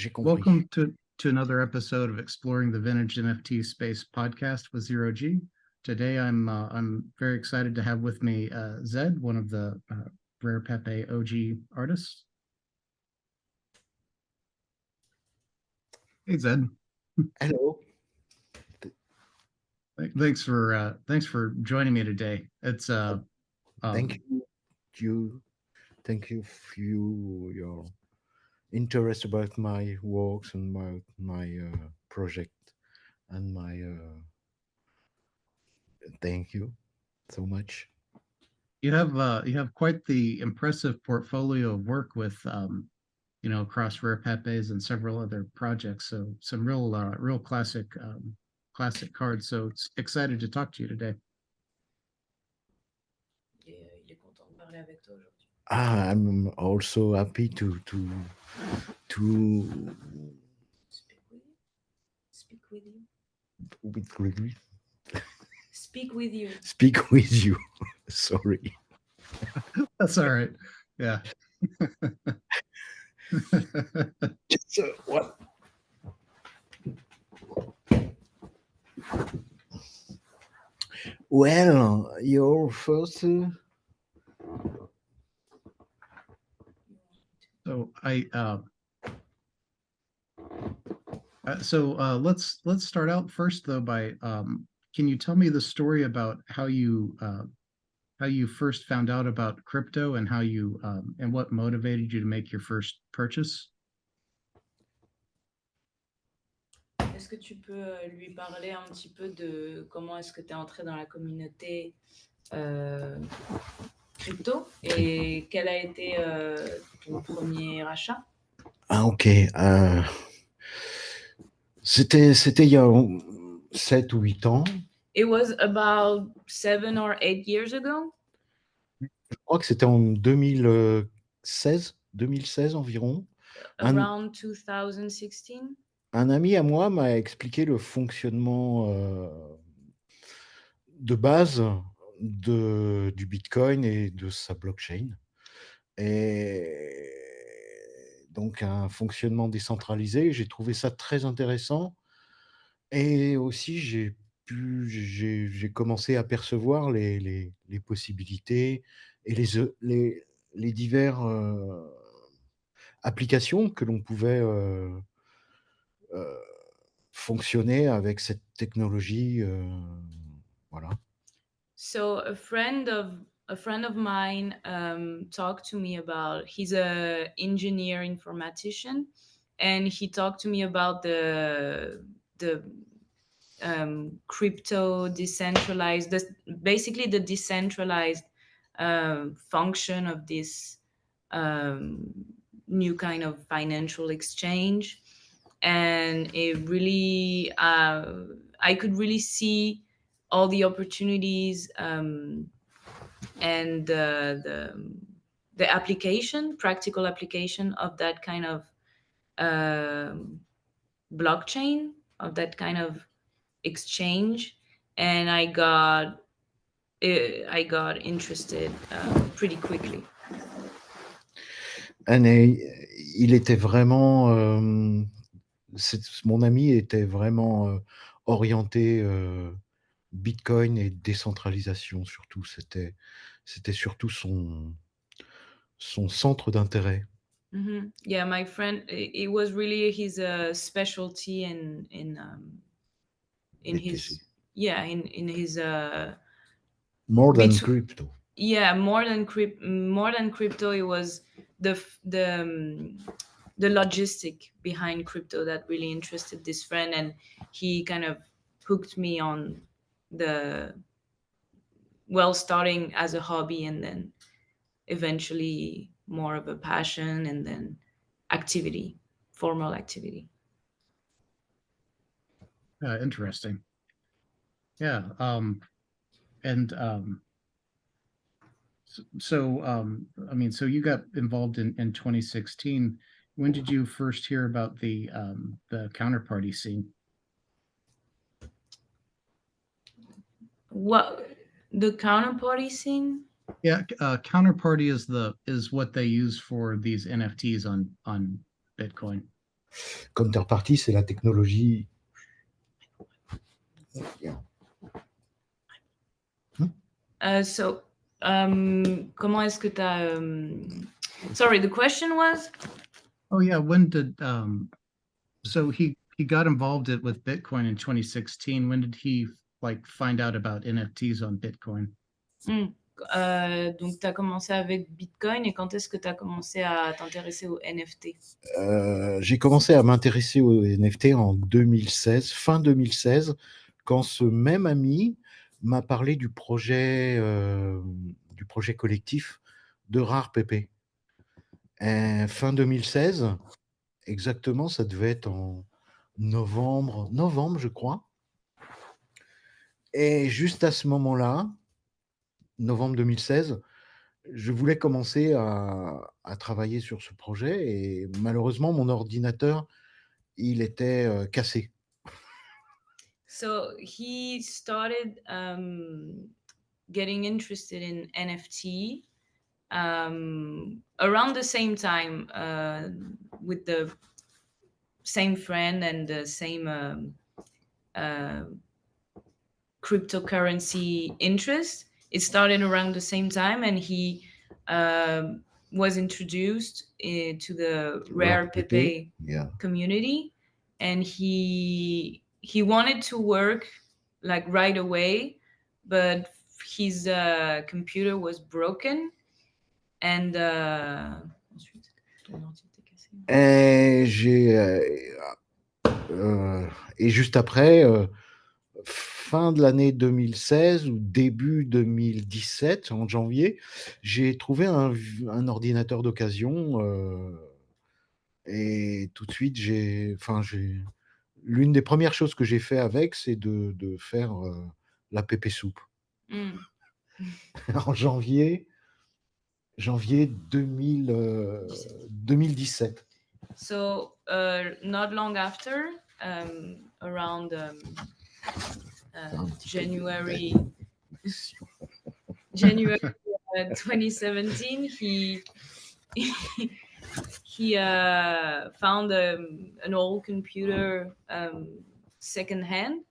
j'ai compris. Welcome to another episode of Exploring the Vintage NFT Space podcast with Zero G. Today, I'm very excited to have with me Zed, one of the Rare Pepe OG artists. Hey Zed, Hello. thanks for joining me today. It's Thank um, you. Thank you for your interest about my works and my project and my thank you so much. you have quite the impressive portfolio of work with across Rare Pepes and several other projects. So some real classic cards. So it's excited to talk to you today. Il est content de parler avec toi aujourd'hui. I'm also happy to Speak with you. Speak with you. with Speak with you. speak with you. Sorry. That's all right. Yeah. So, what? Well, your first. So let's start out first though by can you tell me the story about how you first found out about crypto and how you and what motivated you to make your first purchase? Est-ce que tu peux lui parler un petit peu de comment est-ce que tu es entré dans la communauté crypto et quel a été ton premier achat? Ah, ok. C'était il y a 7 ou 8 ans. It was about 7 or 8 years ago. Je crois que c'était en 2016 environ. Around 2016. Un ami à moi m'a expliqué le fonctionnement de base du Bitcoin et de sa blockchain. Et donc un fonctionnement décentralisé. J'ai trouvé ça très intéressant. Et aussi, j'ai commencé à percevoir les possibilités et les divers applications que l'on pouvait fonctionner avec cette technologie. Voilà. So a friend of mine talked to me about, he's a engineer informatician, and he talked to me about the crypto decentralized, basically the decentralized function of this new kind of financial exchange. And it really I could really see all the opportunities and the application, practical application of that kind of blockchain, of that kind of exchange, and I got interested pretty quickly. Il était vraiment, mon ami était vraiment orienté Bitcoin et décentralisation surtout. C'était surtout son centre d'intérêt. Mm-hmm. Yeah, my friend, it was really his specialty in his in his more than crypto. Yeah, more than crypto, it was the logistic behind crypto that really interested this friend, and he kind of hooked me on the, well, starting as a hobby and then eventually more of a passion and then activity, formal activity. Interesting. Yeah. And so I mean, so you got involved in 2016. When did you first hear about the counterparty scene? What, the counterparty scene? Yeah, counterparty is what they use for these NFTs on Bitcoin. Counterparty, c'est la technologie. So, comment est-ce que tu as... sorry, the question was? Oh yeah, when did so he got involved with Bitcoin in 2016. When did he like find out about NFTs on Bitcoin? Donc, tu as commencé avec Bitcoin et quand est-ce que tu as commencé à t'intéresser aux NFT? J'ai commencé à m'intéresser aux NFT en 2016, fin 2016, quand ce même ami m'a parlé du projet collectif de Rare Pepe. Fin 2016, exactement, ça devait être en novembre, je crois. Et juste à ce moment-là, novembre 2016, je voulais commencer à travailler sur ce projet et malheureusement, mon ordinateur, il était cassé. So he started getting interested in NFT around the same time with the same friend and the same cryptocurrency interest. It started around the same time, and he was introduced to the Rare Pepe community, and he wanted to work like right away, but his computer was broken, and Et juste après, fin de l'année 2016 ou début 2017, en janvier, j'ai trouvé un ordinateur d'occasion et tout de suite, l'une des premières choses que j'ai fait avec, c'est de faire la pépé soupe. En janvier 2017. So not long after, around January 2017, he found an old computer secondhand,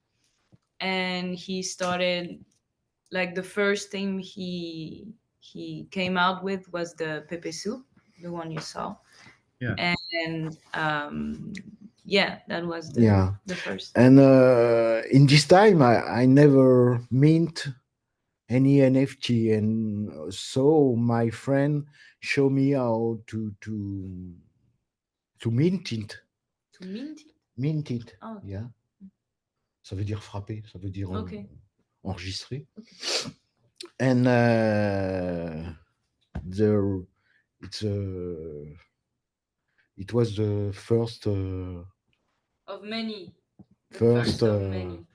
and he started, like, the first thing he came out with was the Pepe soup, the one you saw. Yeah. And yeah, that was the first. And in this time, I never mint any NFT, and so my friend showed me how to mint it. To mint it? Mint it, Oh. yeah. Ça veut dire frapper, ça veut dire enregistrer. Okay. And it was the first of many. First of many.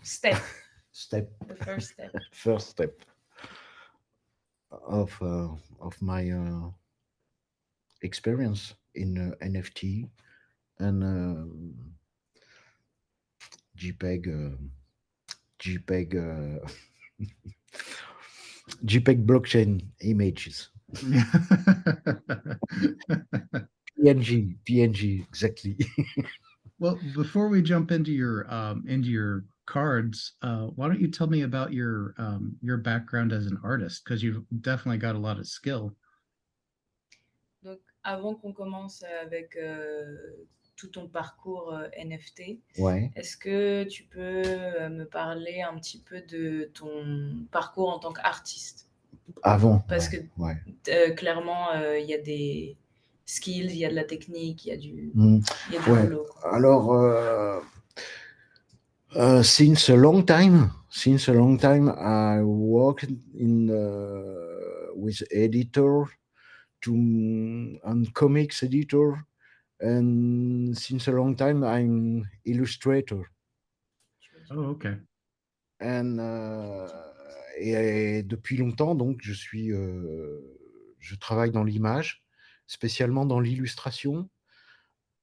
Step. The first step. First step of my experience in NFT and JPEG JPEG blockchain images. PNG, exactly. Well, before we jump into your cards, why don't you tell me about your background as an artist, because you've definitely got a lot of skill. Donc, avant qu'on commence avec tout ton parcours NFT, est-ce que tu peux me parler un petit peu de ton parcours en tant qu'artiste? Avant. Parce que clairement, il y a des skills, il y a de la technique, il y a du boulot. Alors, since a long time, I worked with editor and comics editor, and since a long time I'm illustrator. Oh, okay. And et depuis longtemps, donc, je travaille dans l'image, spécialement dans l'illustration,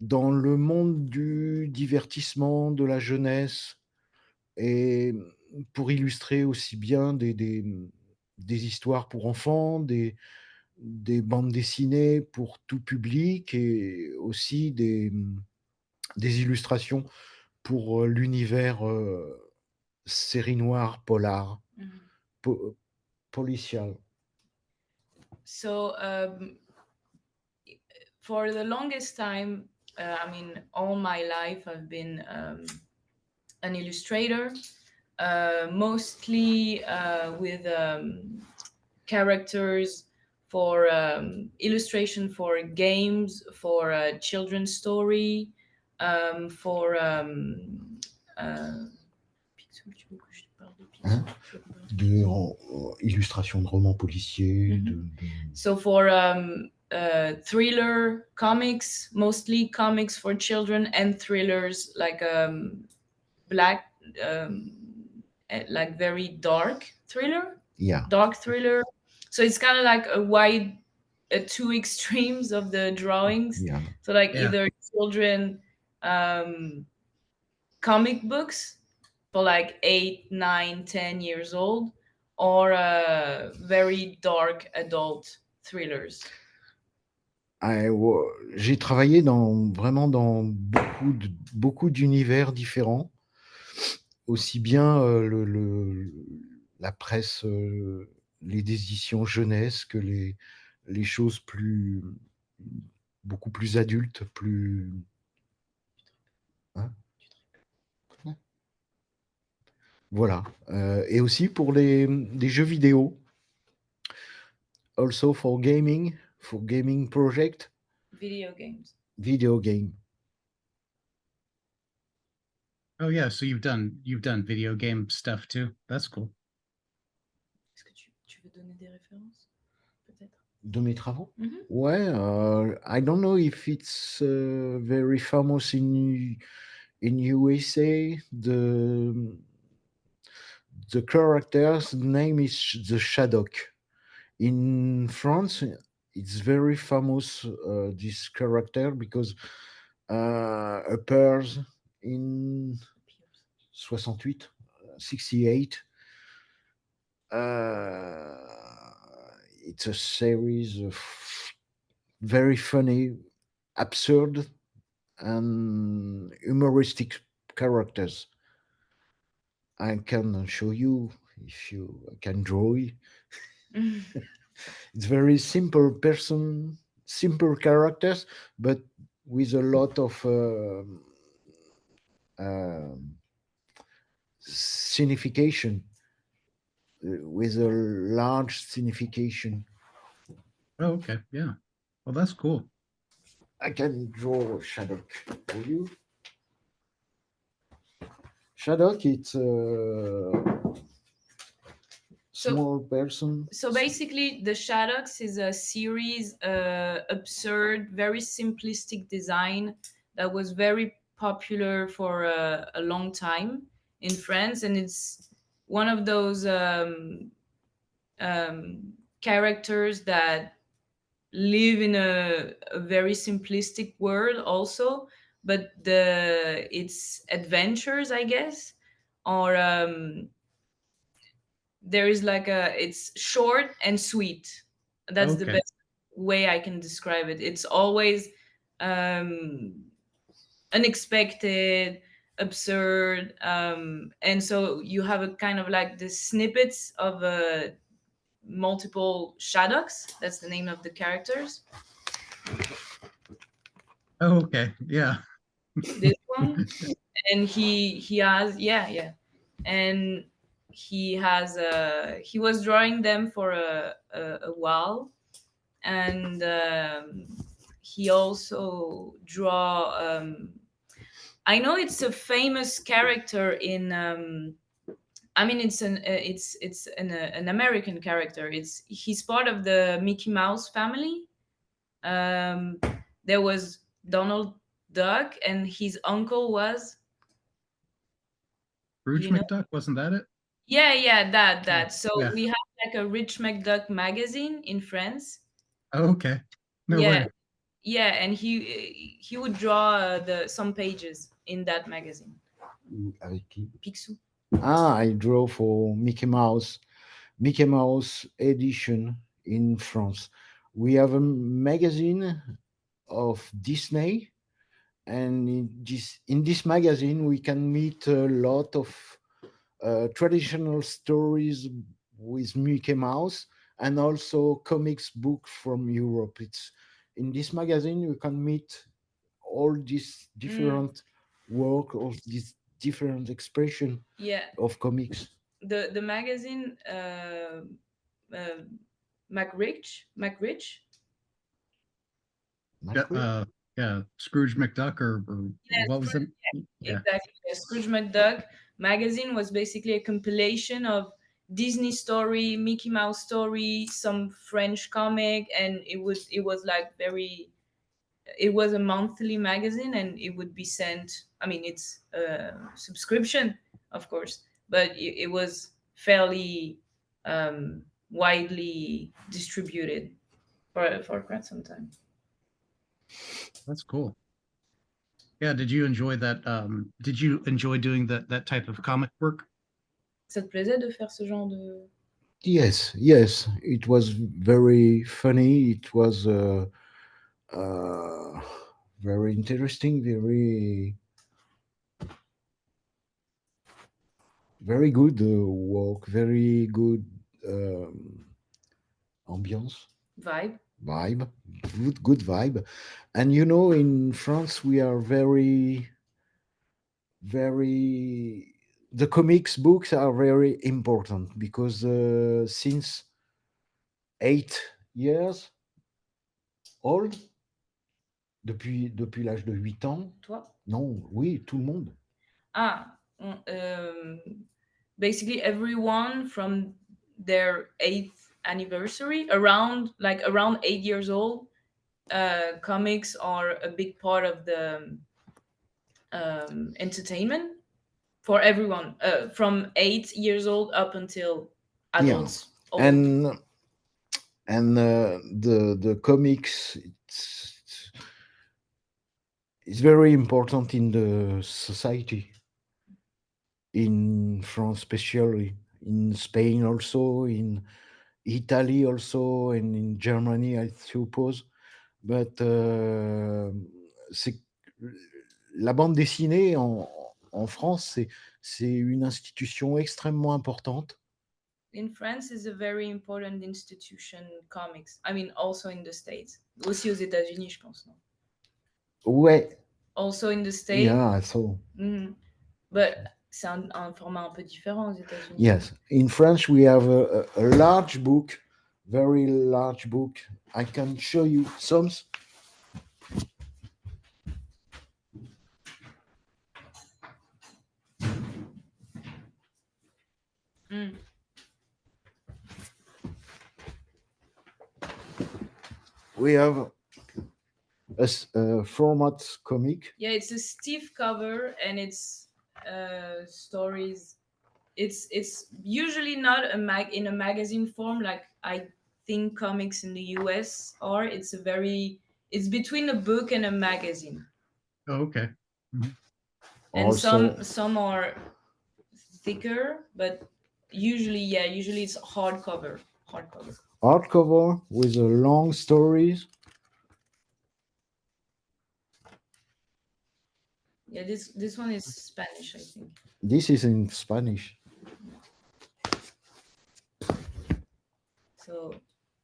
dans le monde du divertissement, de la jeunesse, et pour illustrer aussi bien des histoires pour enfants, des des bandes dessinées pour tout public et aussi des illustrations pour l'univers série noire, polar, policial. So for the longest time, I mean, all my life, I've been an illustrator, mostly with characters for illustration for games, for children's story, for Hein? Illustration de romans policiers. So for thriller comics, mostly comics for children, and thrillers like black, like very dark thriller. Yeah. Dark thriller. So it's kind of like a wide, two extremes of the drawings. Yeah. So like Yeah. either children comic books for like 8, 9, 10 years old, or very dark adult thrillers. J'ai travaillé vraiment dans beaucoup d'univers différents, aussi bien la presse, les éditions jeunesse que les choses beaucoup plus adultes, plus... Hein? Voilà. Et aussi pour des jeux vidéo. Also for gaming project. Video games. Video game. Oh yeah, so you've done video game stuff too. That's cool. Est-ce que tu veux donner des références, peut-être? De mes travaux? Ouais, I don't know if it's very famous in USA. The character's name is the Shadok. In France, it's very famous, this character, because appears in 68. It's a series of very funny, absurd, and humoristic characters. I can show you if you can draw it. It's very simple characters, but with a lot of signification, with a large signification. Oh, okay. Yeah. Well, that's cool. I can draw Shadok for you. Shadok, it's a small person. So basically, the Shadows is a series, absurd, very simplistic design that was very popular for a long time in France, and it's one of those characters that live in a very simplistic world also, but its adventures, I guess, or there is like it's short and sweet. That's the Okay. best way I can describe it. It's always unexpected, absurd, and so you have a kind of like the snippets of multiple Shadows. That's the name of the characters. Oh, okay. Yeah. This one, and he has, yeah, and he was drawing them for a while, and he also draw, I know it's a famous character in I mean, it's an American character. He's part of the Mickey Mouse family. There was Donald Duck, and his uncle was Scrooge McDuck, wasn't that it? Yeah, that. So Yeah. we have like a Rich McDuck magazine in France. Oh, okay. No Yeah, way. yeah, and he would draw some pages in that magazine. Avec qui? Picsou. I draw for Mickey Mouse edition in France. We have a magazine of Disney, and in this magazine we can meet a lot of traditional stories with Mickey Mouse, and also comics book from Europe. It's in this magazine you can meet all these different work, all these different expression Yeah, of comics. the magazine McRich. Yeah, Scrooge McDuck or Yes, what was it? Yeah. exactly. Yeah, Scrooge McDuck magazine was basically a compilation of Disney story, Mickey Mouse story, some French comic, and it was like very. It was a monthly magazine, and it would be sent. I mean, it's a subscription, of course, but it was fairly widely distributed for quite some time. That's cool. Yeah, did you enjoy that? Did you enjoy doing that type of comic work? Ça te plaisait de faire ce genre de... Yes, yes, it was very funny. It was uh, very interesting, very good work, very good ambiance, vibe? vibe, good vibe. And you know, in France, we are very. The comics books are very important because since 8 years old, depuis l'âge de 8 ans. Toi? Non, oui, tout le monde. Ah, basically everyone from their 8th anniversary, around 8 years old, comics are a big part of the entertainment for everyone, from 8 years old up until adults. Old. And the comics, it's very important in the society, in France especially, in Spain also, in Italy also, and in Germany, I suppose. But c'est la bande dessinée en France, c'est une institution extrêmement importante. In France is a very important institution, comics. I mean, also in the States. Aussi aux États-Unis, je pense, non? Ouais. Also in the States. Yeah, so. But c'est un format un peu différent aux États-Unis. Yes. In French, we have a large book, very large book. I can show you some. We have a format comic. Yeah, it's a stiff cover, and it's stories. It's usually not in a magazine form like I think comics in the US are. It's between a book and a magazine. Oh, okay. Mm-hmm. And also, some are thicker, but usually it's hardcover. Hardcover with long stories. Yeah, this one is Spanish, I think. This is in Spanish. So,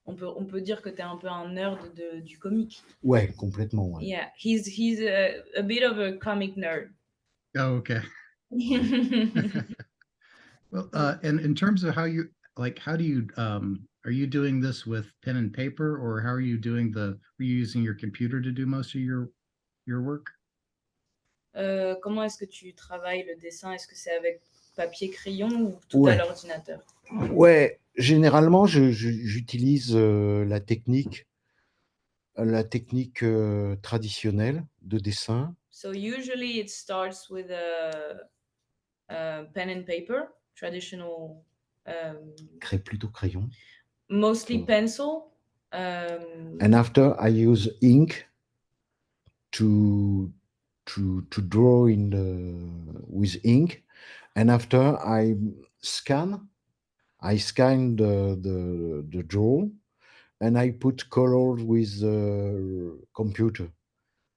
on peut dire que tu es un peu un nerd du comic. Ouais, complètement. Ouais. Yeah, he's a bit of a comic nerd. Oh, okay. Well, and in terms of how do you are you doing this with pen and paper, or how are you doing are you using your computer to do most of your work? Comment est-ce que tu travailles le dessin? Est-ce que c'est avec papier, crayon ou tout à l'ordinateur? Ouais, généralement, j'utilise la technique traditionnelle de dessin. So usually it starts with a pen and paper, traditional. Plutôt crayon. Mostly pencil. And after I use ink to draw with ink, and after I scan the draw, and I put colors with computer,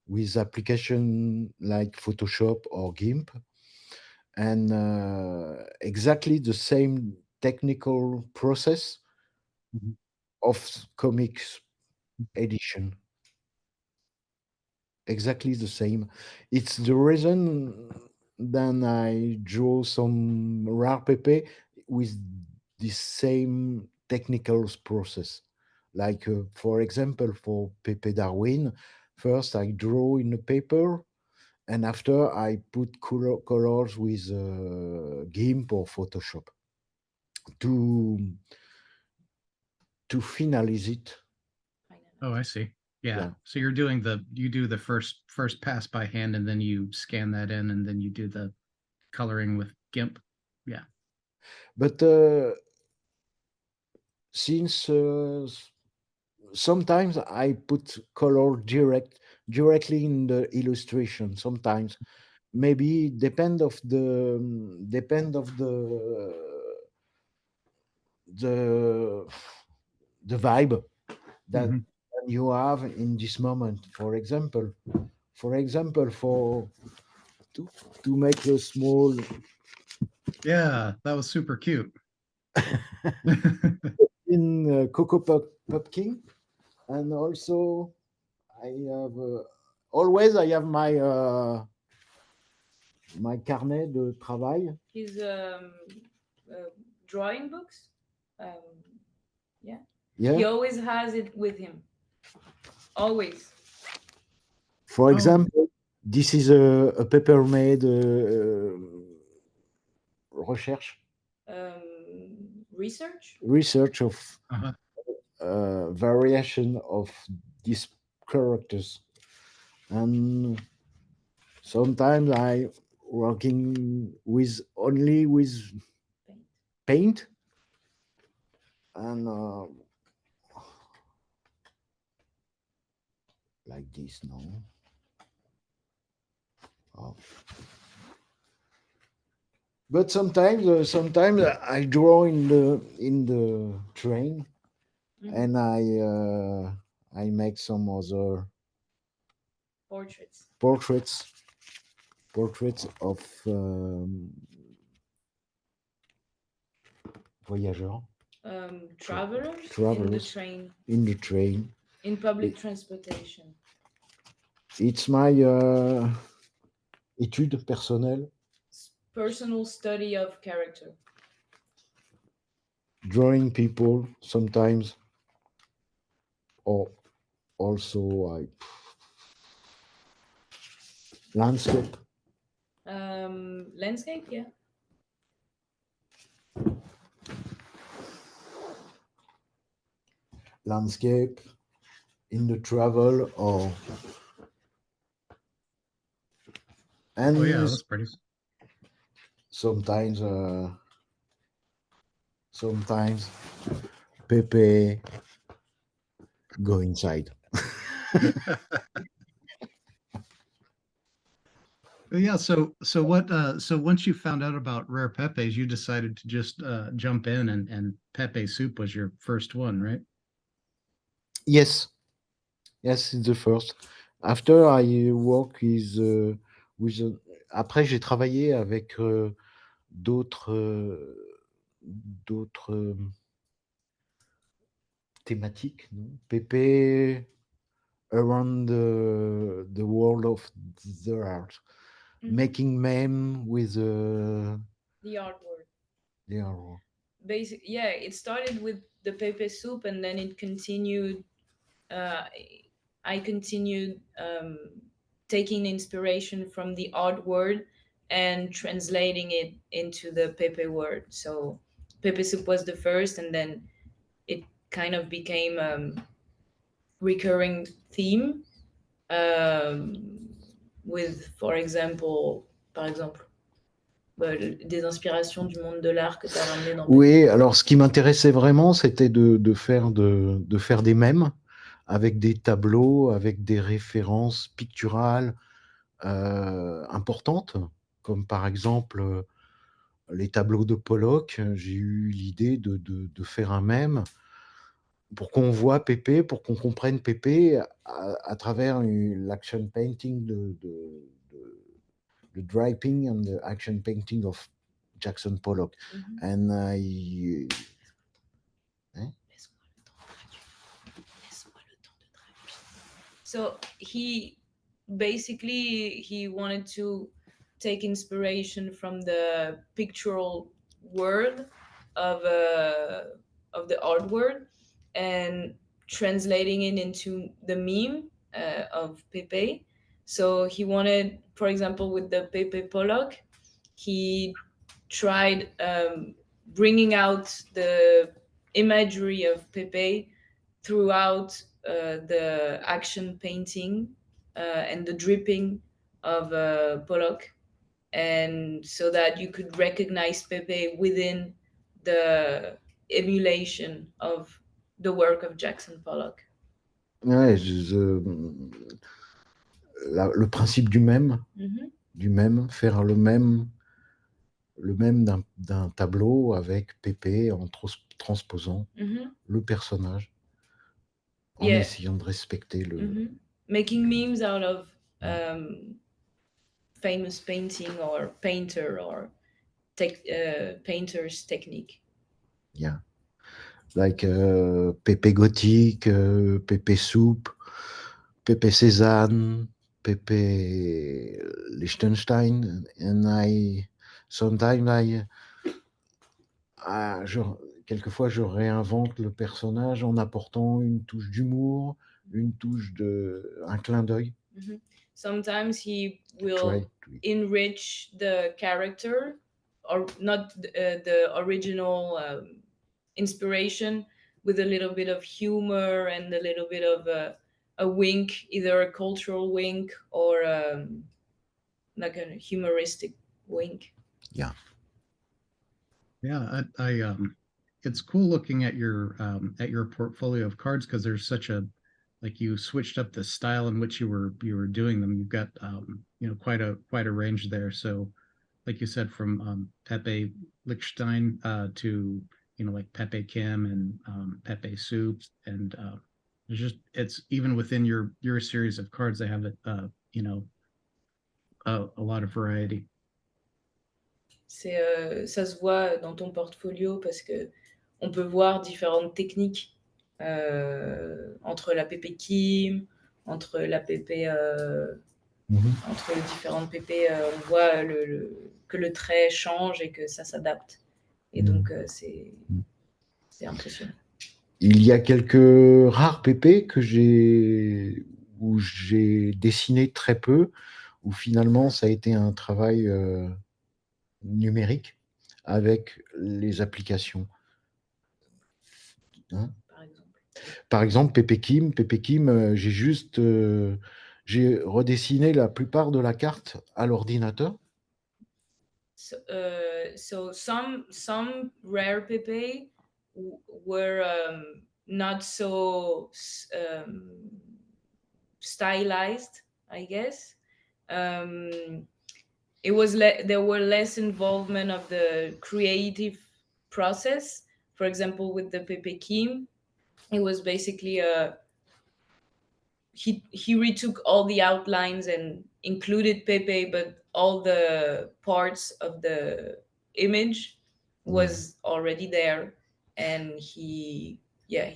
with application like Photoshop or GIMP, and exactly the same technical process Mhm. of comics edition. Exactly the same. It's the reason then I draw some rare Pepe with the same technical process. Like, for example, for PEPEDARWIN, first I draw in a paper, and after I put colors with GIMP or Photoshop to to finalize it. Oh, I see. Yeah. Yeah. So you're doing you do the first pass by hand, and then you scan that in, and then you do the coloring with GIMP. Yeah. But since sometimes I put color directly in the illustration. Sometimes maybe depend of the the vibe that Mhm. you have in this moment. For example, to, to make a small Yeah, that was super cute. in Coco Pumpkin, and also I have always I have my carnet de travail. His drawing books. Um, yeah. He Yeah. always has it with him. Always. For Oh, example, this is a paper made research Research. research of uh-huh. variation of these characters, and sometimes I working with only with Paint. paint, and like this, no. Oh. But sometimes I draw in the train, Mhm. and I make some other Portraits. portraits of voyageurs, Travelers in the travelers train, in the train. in public It- transportation. it's my étude personnelle, Personal study of character. drawing people sometimes, or also I landscape. Landscape, yeah. Landscape in the travel, or Oh yeah, and that's pretty. sometimes sometimes Pepe go inside. Yeah, so what so once you found out about Rare Pepes, you decided to just jump in, and Pepe Soup was your first one, right? Yes, yes, it's the first. After I work with après j'ai travaillé avec d'autres thématiques, non? Pepe around the world of the art, making meme with The artwork. the art. Basic, yeah. It started with the Pepe soup, and then it continued. Uh, I continued taking inspiration from the art word and translating it into the Pepe word. So Pepe soup was the first, and then it kind of became recurring theme with, for example, par exemple, des inspirations du monde de l'art que tu as ramené dans Pepe. Oui, alors ce qui m'intéressait vraiment, c'était de faire des mèmes avec des tableaux, avec des références picturales importantes, comme par exemple les tableaux de Pollock. J'ai eu l'idée de faire un mème pour qu'on voit Pepe, pour qu'on comprenne Pepe à travers l'action painting the draping and the action painting of Jackson Pollock. And I... Hein? So he wanted to take inspiration from the pictorial world of the art world and translating it into the meme of Pepe. So he wanted, for example, with the Pepe Pollock, he tried bringing out the imagery of Pepe throughout the action painting and the dripping of Pollock, and so that you could recognize Pepe within the emulation of the work of Jackson Pollock. Ouais, le principe du même, faire le même d'un tableau avec Pepe en transposant le personnage, en essayant de respecter le... Making memes out of famous painting or painter or painter's technique. Yeah. Like Pepe Gothique, Pepe Soup, Pepe Cézanne, Pepe Liechtenstein, and quelquefois je réinvente le personnage en apportant une touche d'humour, un clin d'œil. Sometimes he will enrich the character, or not the original inspiration, with a little bit of humor and a little bit of a wink, either a cultural wink or like a humoristic wink. Yeah. Yeah, I it's cool looking at your portfolio of cards, because there's such a, like, you switched up the style in which you were doing them. You've got quite a range there. So like you said, from Pepe Lichtenstein to like Pepe Kim and Pepe Soup, and it's even within your series of cards, they have a lot of variety. Ça se voit dans ton portfolio parce que on peut voir différentes techniques entre la Pepe Kim, entre la Pepe, entre les différentes Pepe, on voit que le trait change et que ça s'adapte. Et donc c'est impressionnant. Il y a quelques rares Pepe où j'ai dessiné très peu, où finalement ça a été un travail numérique avec les applications. Hein? Par exemple, Pepe Kim, j'ai redessiné la plupart de la carte à l'ordinateur. So some rare Pepe were not so stylized, I guess. It was there were less involvement of the creative process. For example, with the Pepe Kim, it was basically he retook all the outlines and included Pepe, but all the parts of the image was already there, and he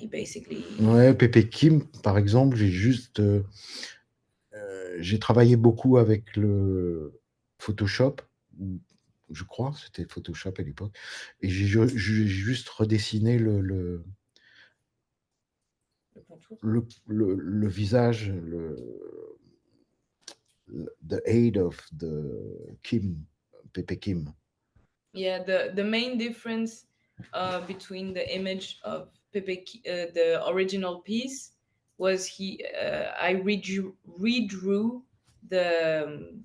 basically... Ouais, Pepe Kim, par exemple, j'ai travaillé beaucoup avec le Photoshop, je crois, c'était Photoshop à l'époque, et j'ai juste redessiné le visage, the aid of the Kim, Pepe Kim. Yeah, the main difference between the image of Pepe, the original piece, was I redrew the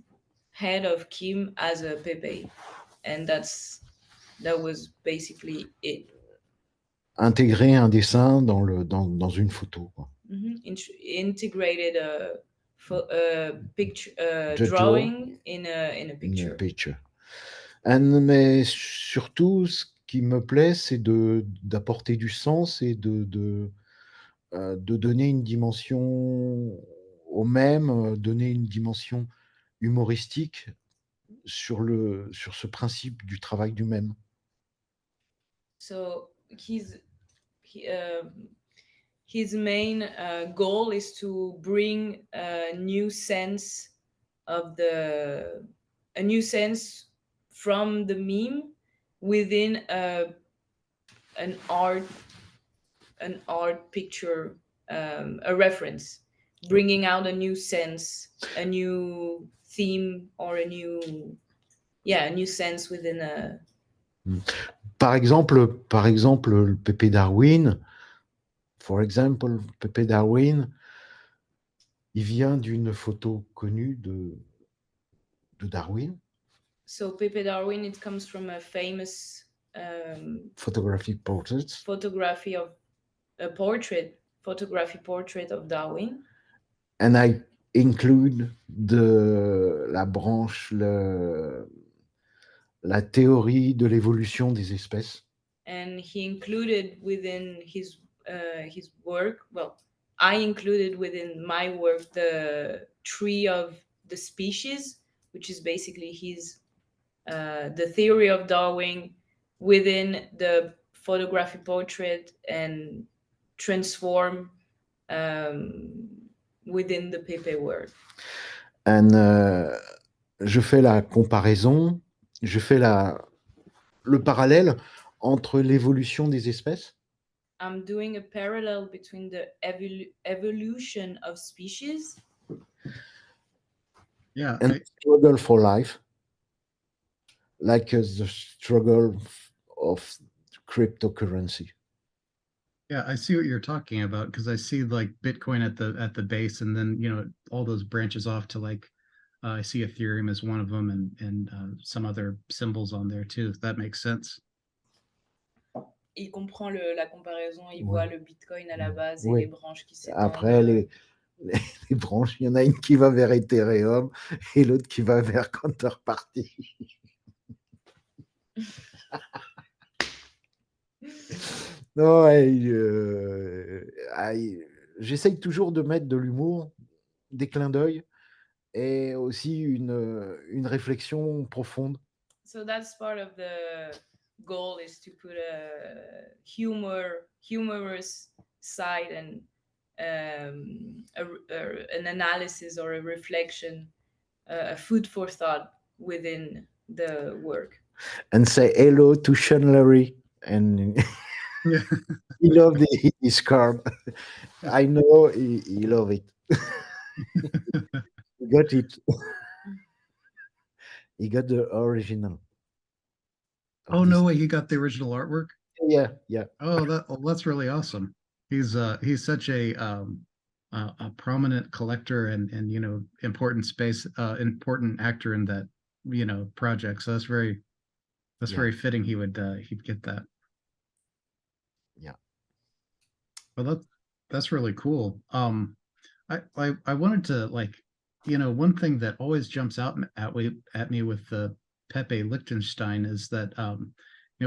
head of Kim as a Pepe, and that was basically it. Intégrer un dessin dans une photo, quoi. Integrated a picture, drawing in a picture. In a picture. Mais surtout, ce qui me plaît, c'est d'apporter du sens et de donner une dimension au mème, donner une dimension humoristique sur ce principe du travail du mème. So his main goal is to bring a new sense from the meme within an art picture, a reference, bringing out a new sense, a new theme, or a new sense within a. Par exemple, le Pepe Darwin, il vient d'une photo connue de Darwin. So PEPEDARWIN, it comes from a famous photography portrait portrait of Darwin. And I include la théorie de l'évolution des espèces. And he included within his work, well, I included within my work the tree of the species, which is basically his the theory of Darwin within the photography portrait and transform within the Pepe work. And je fais la comparaison, le parallèle entre l'évolution des espèces. I'm doing a parallel between the evolution of species. Yeah. And struggle for life, like the struggle of cryptocurrency. Yeah, I see what you're talking about, because I see like Bitcoin at the base, and then all those branches off to like I see Ethereum as one of them, and some other symbols on there too. If that makes sense. Il comprend la comparaison, il voit le Bitcoin à la base et les branches qui s'étendent. Après, les branches, il y en a une qui va vers Ethereum et l'autre qui va vers Counterparty. Non, j'essaye toujours de mettre de l'humour, des clins d'œil et aussi une réflexion profonde. So that's part of the goal, is to put a humorous side and an analysis or a reflection, a food for thought within the work. And say hello to Sean Larry. And he loved his card. I know he loved it. He got it. He got the original. Oh, no way, he got the original artwork? Yeah. Oh, that's really awesome. He's such a prominent collector and important actor in that project. So that's very fitting he'd get that. Yeah. Well, that's really cool. I wanted to, like, one thing that always jumps out at me with the PEPELCHTNSTN is that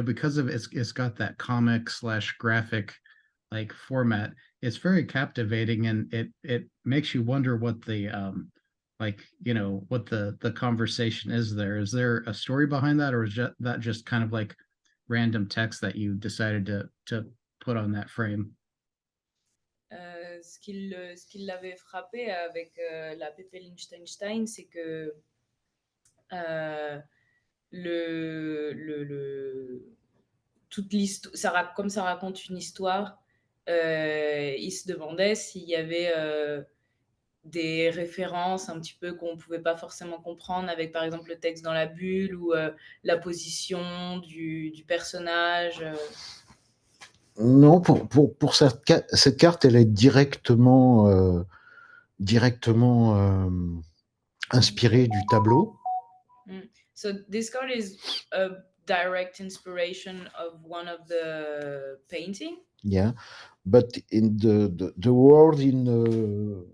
because of it's got that comic / graphic like format, it's very captivating, and it makes you wonder what the what the conversation is there. Is there a story behind that, or is that just kind of like random text that you decided to put on that frame? Ce qui l'avait frappé avec la PEPELCHTNSTN, c'est que toute l'histoire, comme ça raconte une histoire, il se demandait s'il y avait des références un petit peu qu'on ne pouvait pas forcément comprendre, avec par exemple le texte dans la bulle ou la position du personnage. Non, pour cette carte, elle est directement inspirée du tableau. So this card is a direct inspiration of one of the painting. Yeah, but in the word in the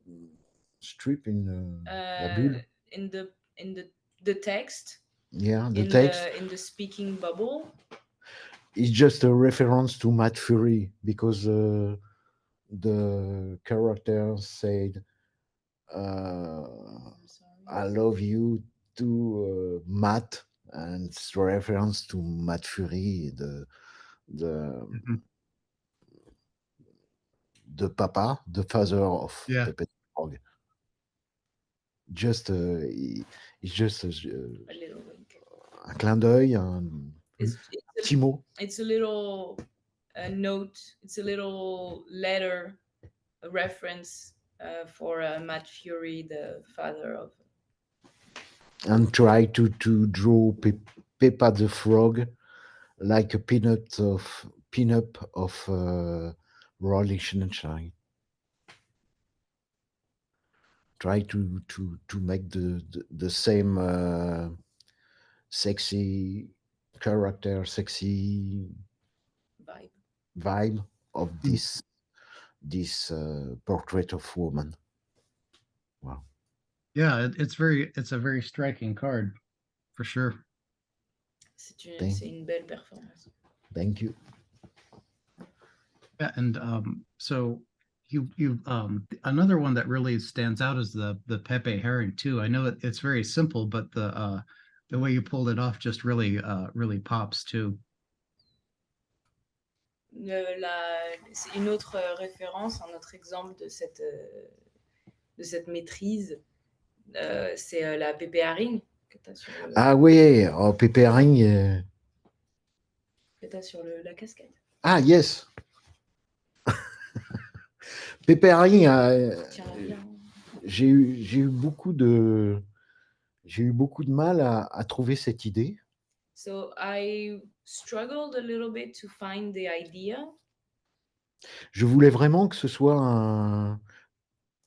strip, in la bulle. In the text. Yeah, the text. In the speaking bubble. It's just a reference to Matt Fury, because the character said, I love you to Matt, and it's a reference to Matt Fury, the Mhm. the papa, the father of Yeah. Pepe the Frog. Just, it's just A little wink. un clin d'œil, un petit mot. It's a little note. It's a little letter, a reference for Matt Fury, the father of. And try to draw Peppa the Frog like a pinup of Royal Liechtenstein. Try to make the same sexy character, sexy vibe of this portrait of woman. Wow. Yeah, it's a very striking card, for sure. C'est une belle performance. Thank you. Yeah, and so you another one that really stands out is the Pepe herring too. I know it's very simple, but the way you pulled it off just really really pops too. C'est une autre référence, un autre exemple de cette maîtrise, c'est la PEPEHARING que tu as sur le. Ah oui, oh, PEPEHARING. Que tu as sur la casquette. Ah yes. PEPEHARING, j'ai eu beaucoup de mal à trouver cette idée. So I struggled a little bit to find the idea. Je voulais vraiment que ce soit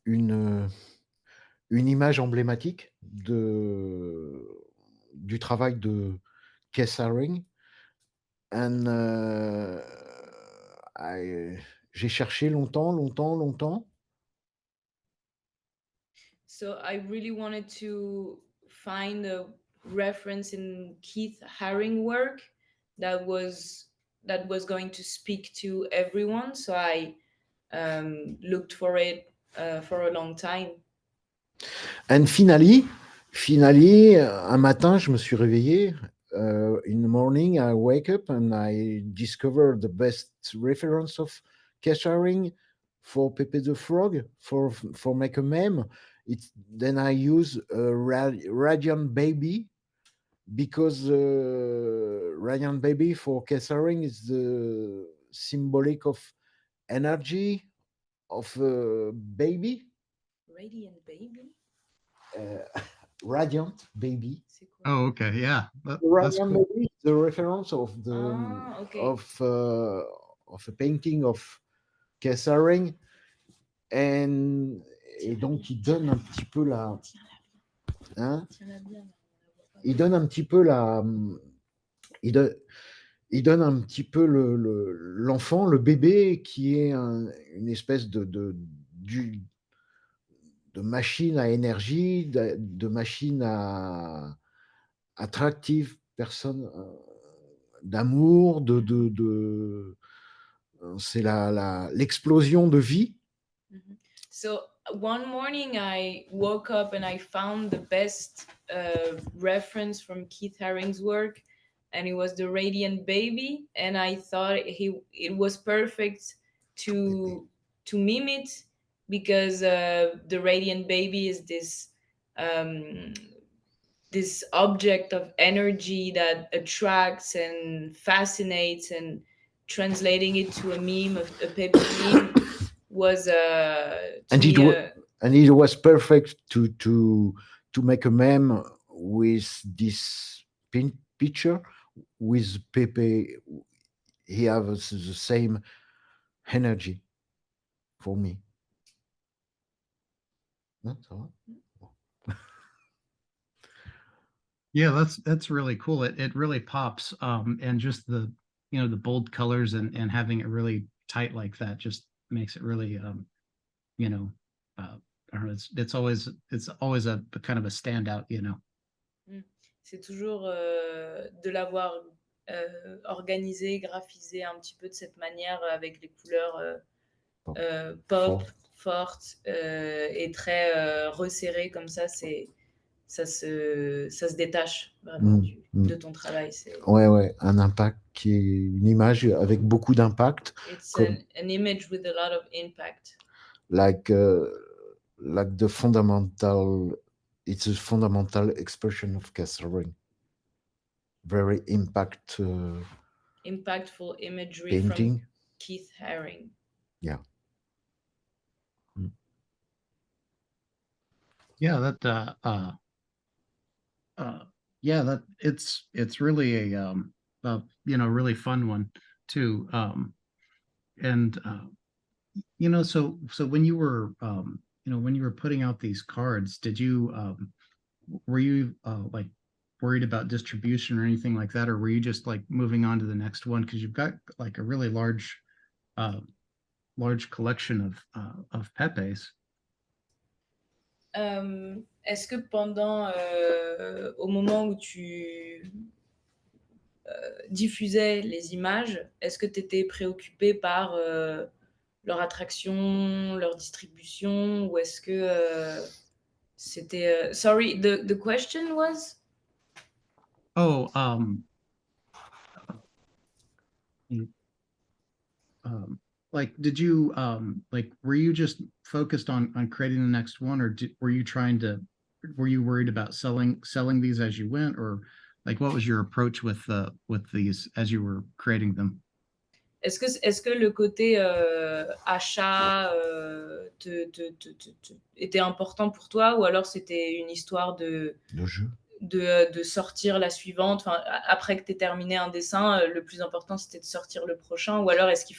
une image emblématique du travail de Keith Haring. J'ai cherché longtemps. So I really wanted to find a reference in Keith Haring work that was going to speak to everyone. So I looked for it for a long time. And finally, un matin, je me suis réveillé. In the morning, I wake up and I discover the best reference of Keith Haring for Pepe the Frog for make a meme. Then I use Radiant Baby because Radiant Baby for Keith Haring is the symbolic of energy of a baby. Radiant Baby. Radiant Baby. Oh, okay, yeah, that's Radiant cool. Baby is the reference of the okay. of a painting of Keith Haring, et donc il donne un petit peu la, hein, il donne un petit peu la, il donne un petit peu l'enfant, le bébé qui est une espèce de machine à énergie, de machine à attractive, personne d'amour, c'est l'explosion de vie. So one morning I woke up and I found the best reference from Keith Haring's work, and it was the Radiant Baby, and I thought it was perfect to meme it, because the Radiant Baby is this object of energy that attracts and fascinates, and translating it to a meme, a Pepe meme, was and it was perfect to make a meme with this picture with Pepe. He has the same energy for me. That's all. Yeah, that's really cool. It really pops, and just the the bold colors and having it really tight like that just makes it really I don't know, it's always a kind of a standout. C'est toujours de l'avoir organisé, graphisé un petit peu de cette manière, avec les couleurs pop, forte et très resserrée comme ça, ça se détache vraiment de ton travail. Ouais, un impact qui est une image avec beaucoup d'impact. It's an image with a lot of impact. Like the fundamental, it's a fundamental expression of Catherine. Very impactful imagery painting. from Keith Haring. Yeah. Yeah, that it's really a really fun one too. And so when you were putting out these cards, did you were you like worried about distribution or anything like that, or were you just like moving on to the next one because you've got like a really large collection of Pepes? Est-ce que pendant au moment où tu diffusais les images, est-ce que tu étais préoccupé par leur attraction, leur distribution, ou est-ce que c'était sorry, the question was? Oh, like, did you like, were you just focused on creating the next one, or were you worried about selling these as you went, or like what was your approach with these as you were creating them? Est-ce que le côté achat était important pour toi, ou alors c'était une histoire de jeu, de sortir la suivante, enfin, après que tu aies terminé un dessin, le plus important c'était de sortir le prochain, ou alors est-ce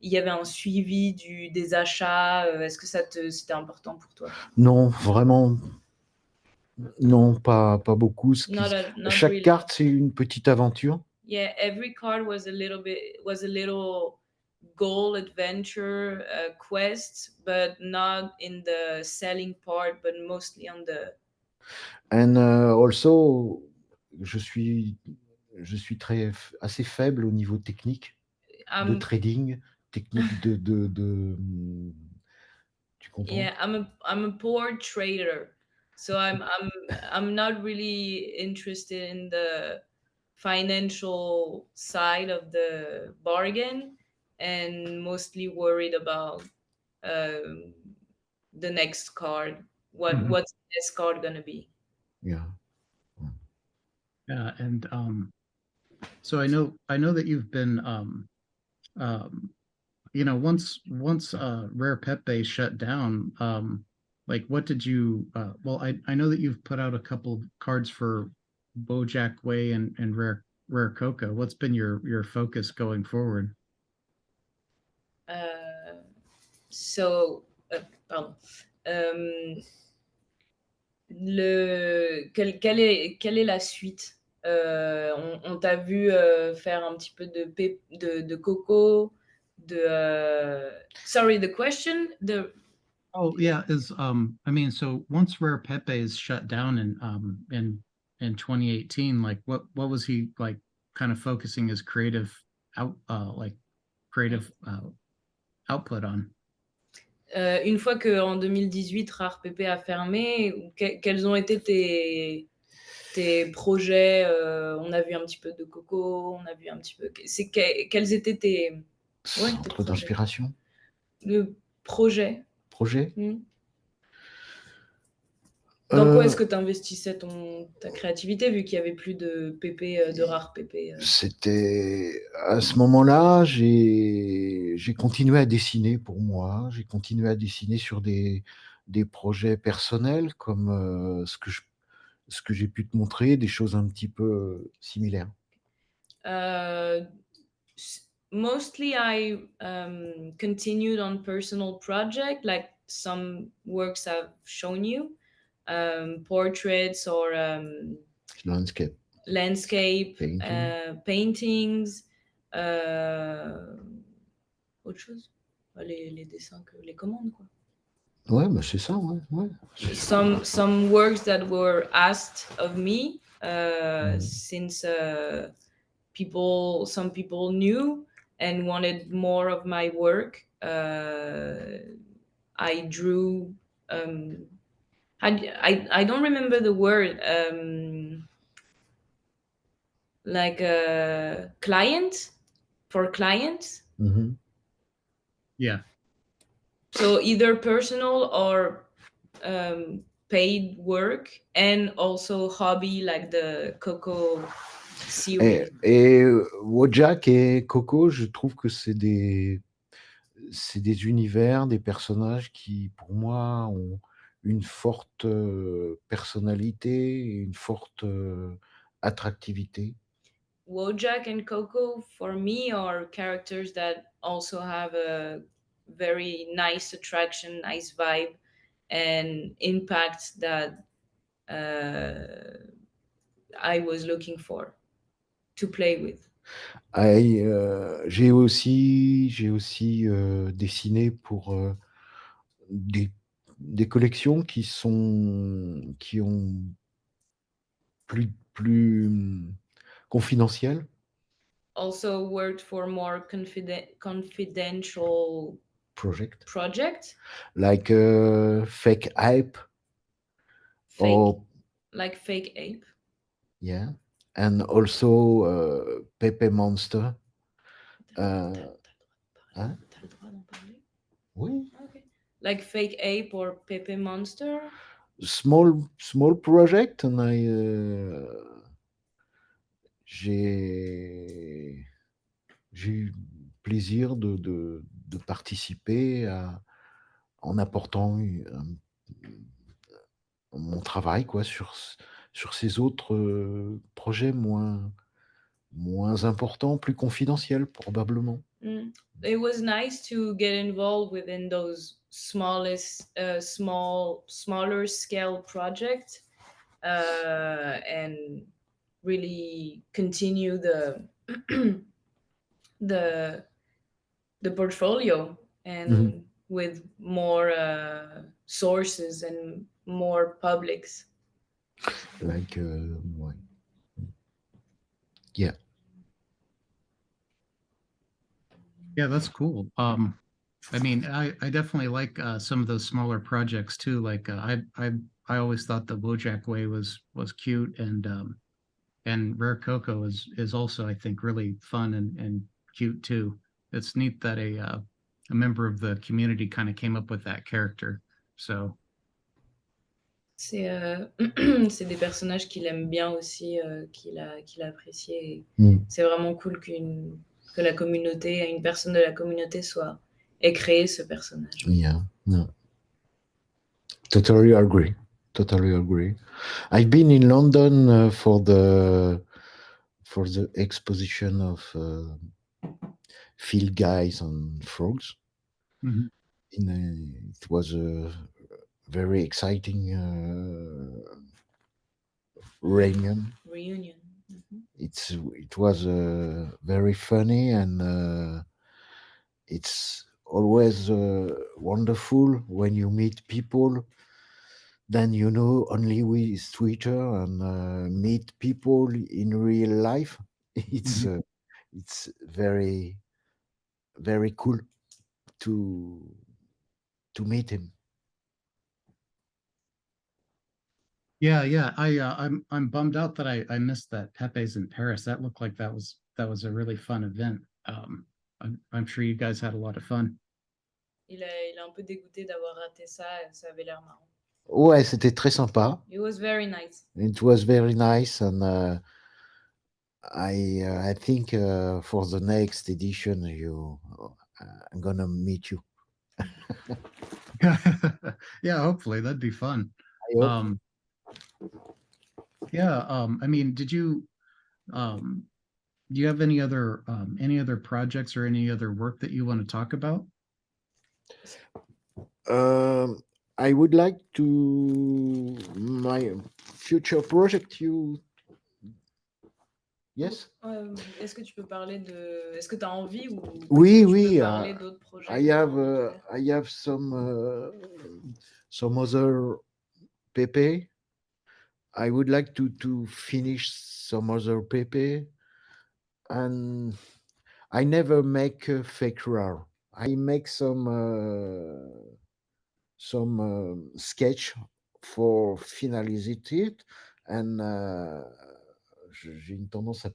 il y avait un suivi des achats, est-ce que c'était important pour toi? Non, vraiment, non, pas beaucoup. Not Chaque really. carte, c'est une petite aventure. Yeah, every card was a little goal, adventure, quest, but not in the selling part, but mostly on the. And also, je suis assez faible au niveau technique de trading, technique tu comprends? Yeah, I'm a poor trader, so I'm not really interested in the financial side of the bargain, and mostly worried about the next card. What's the next card gonna be? Yeah. Yeah, and so I know that you've been once Rare Pepe shut down, like what did you well, I know that you've put out a couple of cards for Bojack Way and Rare Coca. What's been your focus going forward? Pardon. Quelle est la suite? On t'a vu faire un petit peu de coco, sorry, the question? Oh yeah, I mean, so once Rare Pepe is shut down in 2018, like what was he like kind of focusing his creative output on? Une fois qu'en 2018, Rare Pepe a fermé, quels ont été tes projets? On a vu un petit peu de coco, on a vu un petit peu. Quels étaient tes Centre d'inspiration? Le projet. Projet? Dans quoi est-ce que tu investissais ta créativité, vu qu'il n'y avait plus de Pepe, de Rare Pepe? C'était à ce moment-là, j'ai continué à dessiner pour moi. J'ai continué à dessiner sur des projets personnels comme ce que j'ai pu te montrer, des choses un petit peu similaires. Mostly I continued on personal project, like some works I've shown you, portraits or landscape paintings, autre chose, les dessins, les commandes, quoi. Ouais, bah c'est ça, ouais. Some works that were asked of me since some people knew and wanted more of my work. I drew. I don't remember the word. Like a client for clients. Mhm. Yeah. So either personal or paid work, and also hobby like the Coco series. Et Wojak et Coco, je trouve que c'est des univers, des personnages qui, pour moi, ont une forte personnalité et une forte attractivité. Wojak and Coco for me are characters that also have a very nice attraction, nice vibe, and impact that I was looking for to play with. J'ai aussi dessiné pour des collections qui ont plus confidentielles. Also worked for more confidential project, like fake hype fake, or like fake ape. yeah, and also Pepe Monster. Hein? T'as le droit d'en parler? Oui. Okay. Like fake ape or Pepe Monster. Small project, and j'ai eu plaisir de participer en apportant mon travail quoi sur ces autres projets moins importants, plus confidentiels probablement. It was nice to get involved within those smaller scale projects, and really continue the the portfolio, and with more sources and more publics. Like ouais. Yeah. Yeah, that's cool. I mean, I definitely like some of those smaller projects too. Like I always thought the Wojak Way was cute, and Rare Coco is also, I think, really fun and cute too. It's neat that a member of the community kind of came up with that character. So C'est c'est des personnages qu'il aime bien aussi, qu'il a apprécié. C'est vraiment cool que la communauté, une personne de la communauté ait créé ce personnage. Yeah. No. Totally agree. I've been in London for the exposition of Field Guys and Frogs. mhm. It was a very exciting reunion. It was very funny, and it's always wonderful when you meet people then you know only with Twitter and meet people in real life. It's it's very cool to meet him. Yeah. I'm bummed out that I missed that Pepe's in Paris. That looked like that was a really fun event. I'm sure you guys had a lot of fun. Il est un peu dégoûté d'avoir raté ça. Ça avait l'air marrant. Ouais, c'était très sympa. It was very nice. It was very nice, and I think for the next edition, I'm gonna meet you. Yeah, hopefully that'd be fun. I hope. Yeah, I mean, do you have any other projects or any other work that you want to talk about? I would like to my future project. Yes. Est-ce que tu peux parler de... Est-ce que tu as envie ou Oui, tu peux parler d'autres projets? I have some other Pepe. I would like to finish some other Pepe, and I never make a fake rare. I make some sketch for finalize it, and j'ai une tendance à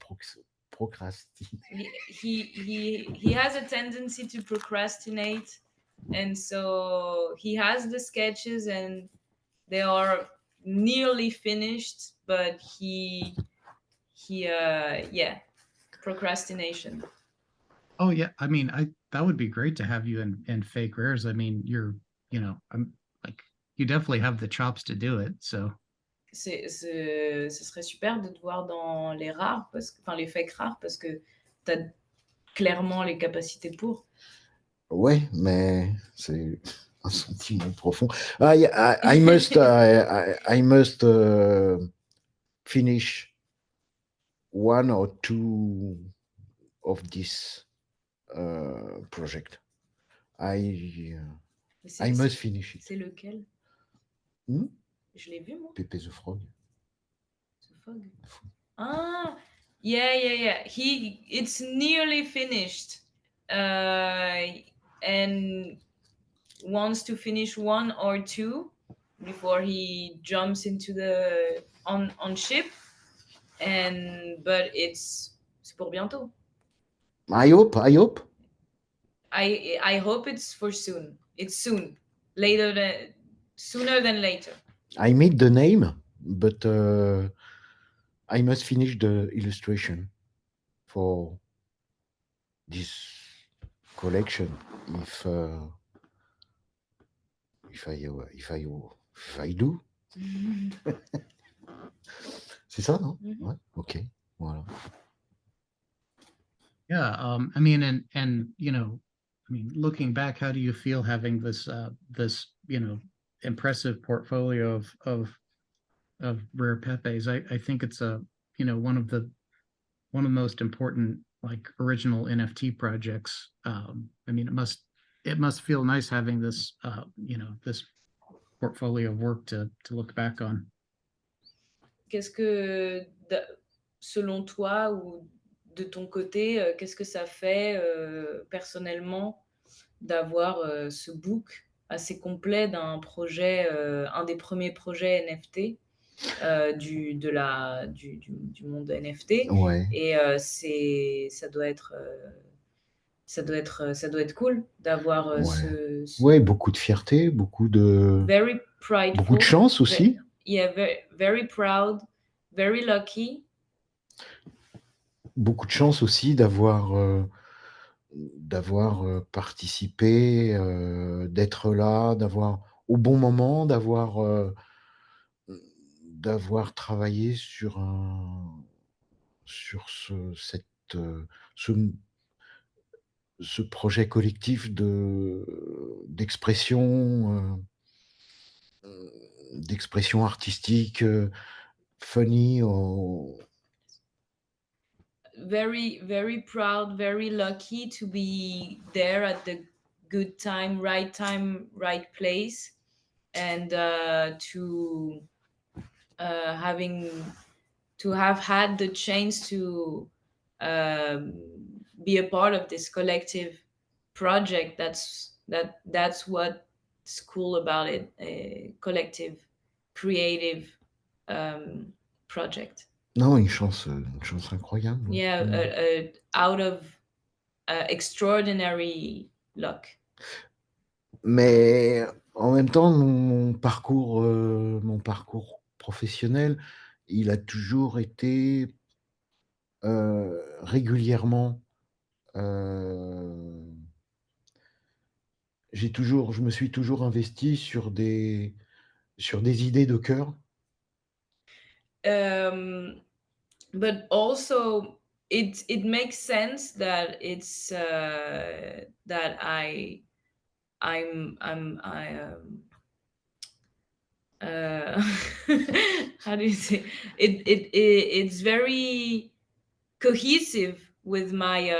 procrastiner. He has a tendency to procrastinate, and so he has the sketches and they are nearly finished, but yeah, procrastination. Oh yeah, I mean, that would be great to have you in Fake Rares. I mean, I'm like, you definitely have the chops to do it. So Ce serait super de te voir dans les rares, enfin les fakes rares, parce que tu as clairement les capacités pour. Ouais, mais c'est un sentiment profond. I must, I must finish one or two of this project. I must finish it. C'est lequel? Je l'ai vu, moi. Pepe the Frog. The Fog. Ah, yeah. It's nearly finished, and wants to finish one or two before he jumps into the on ship. But c'est pour bientôt. I hope. I hope it's for soon. It's soon. Sooner than later. I made the name, but I must finish the illustration for this collection. If I do. C'est ça, non? Ouais, ok, voilà. yeah, I mean, and I mean, looking back, how do you feel having this impressive portfolio of rare Pepes? I think it's one of the most important like original NFT projects. I mean, it must feel nice having this this portfolio of work to look back on. Qu'est-ce que, selon toi ou de ton côté, qu'est-ce que ça fait personnellement d'avoir ce book assez complet d'un projet, un des premiers projets NFT du monde NFT. Ouais. Et ça doit être cool d'avoir Ouais, beaucoup de fierté, beaucoup de chance aussi. Yeah, very proud, very lucky. Beaucoup de chance aussi d'avoir participé, d'être là, d'avoir au bon moment, d'avoir travaillé sur ce projet collectif d'expression artistique, funny. Very, very proud, very lucky to be there at the good time, right place, and to have had the chance to be a part of this collective project. That's what's cool about it, a collective creative project. Non, une chance incroyable. Yeah, out of extraordinary luck. Mais en même temps, mon parcours professionnel, il a toujours été régulièrement. Je me suis toujours investi sur des idées de cœur. But also, it makes sense that it's that I how do you say it's very cohesive with my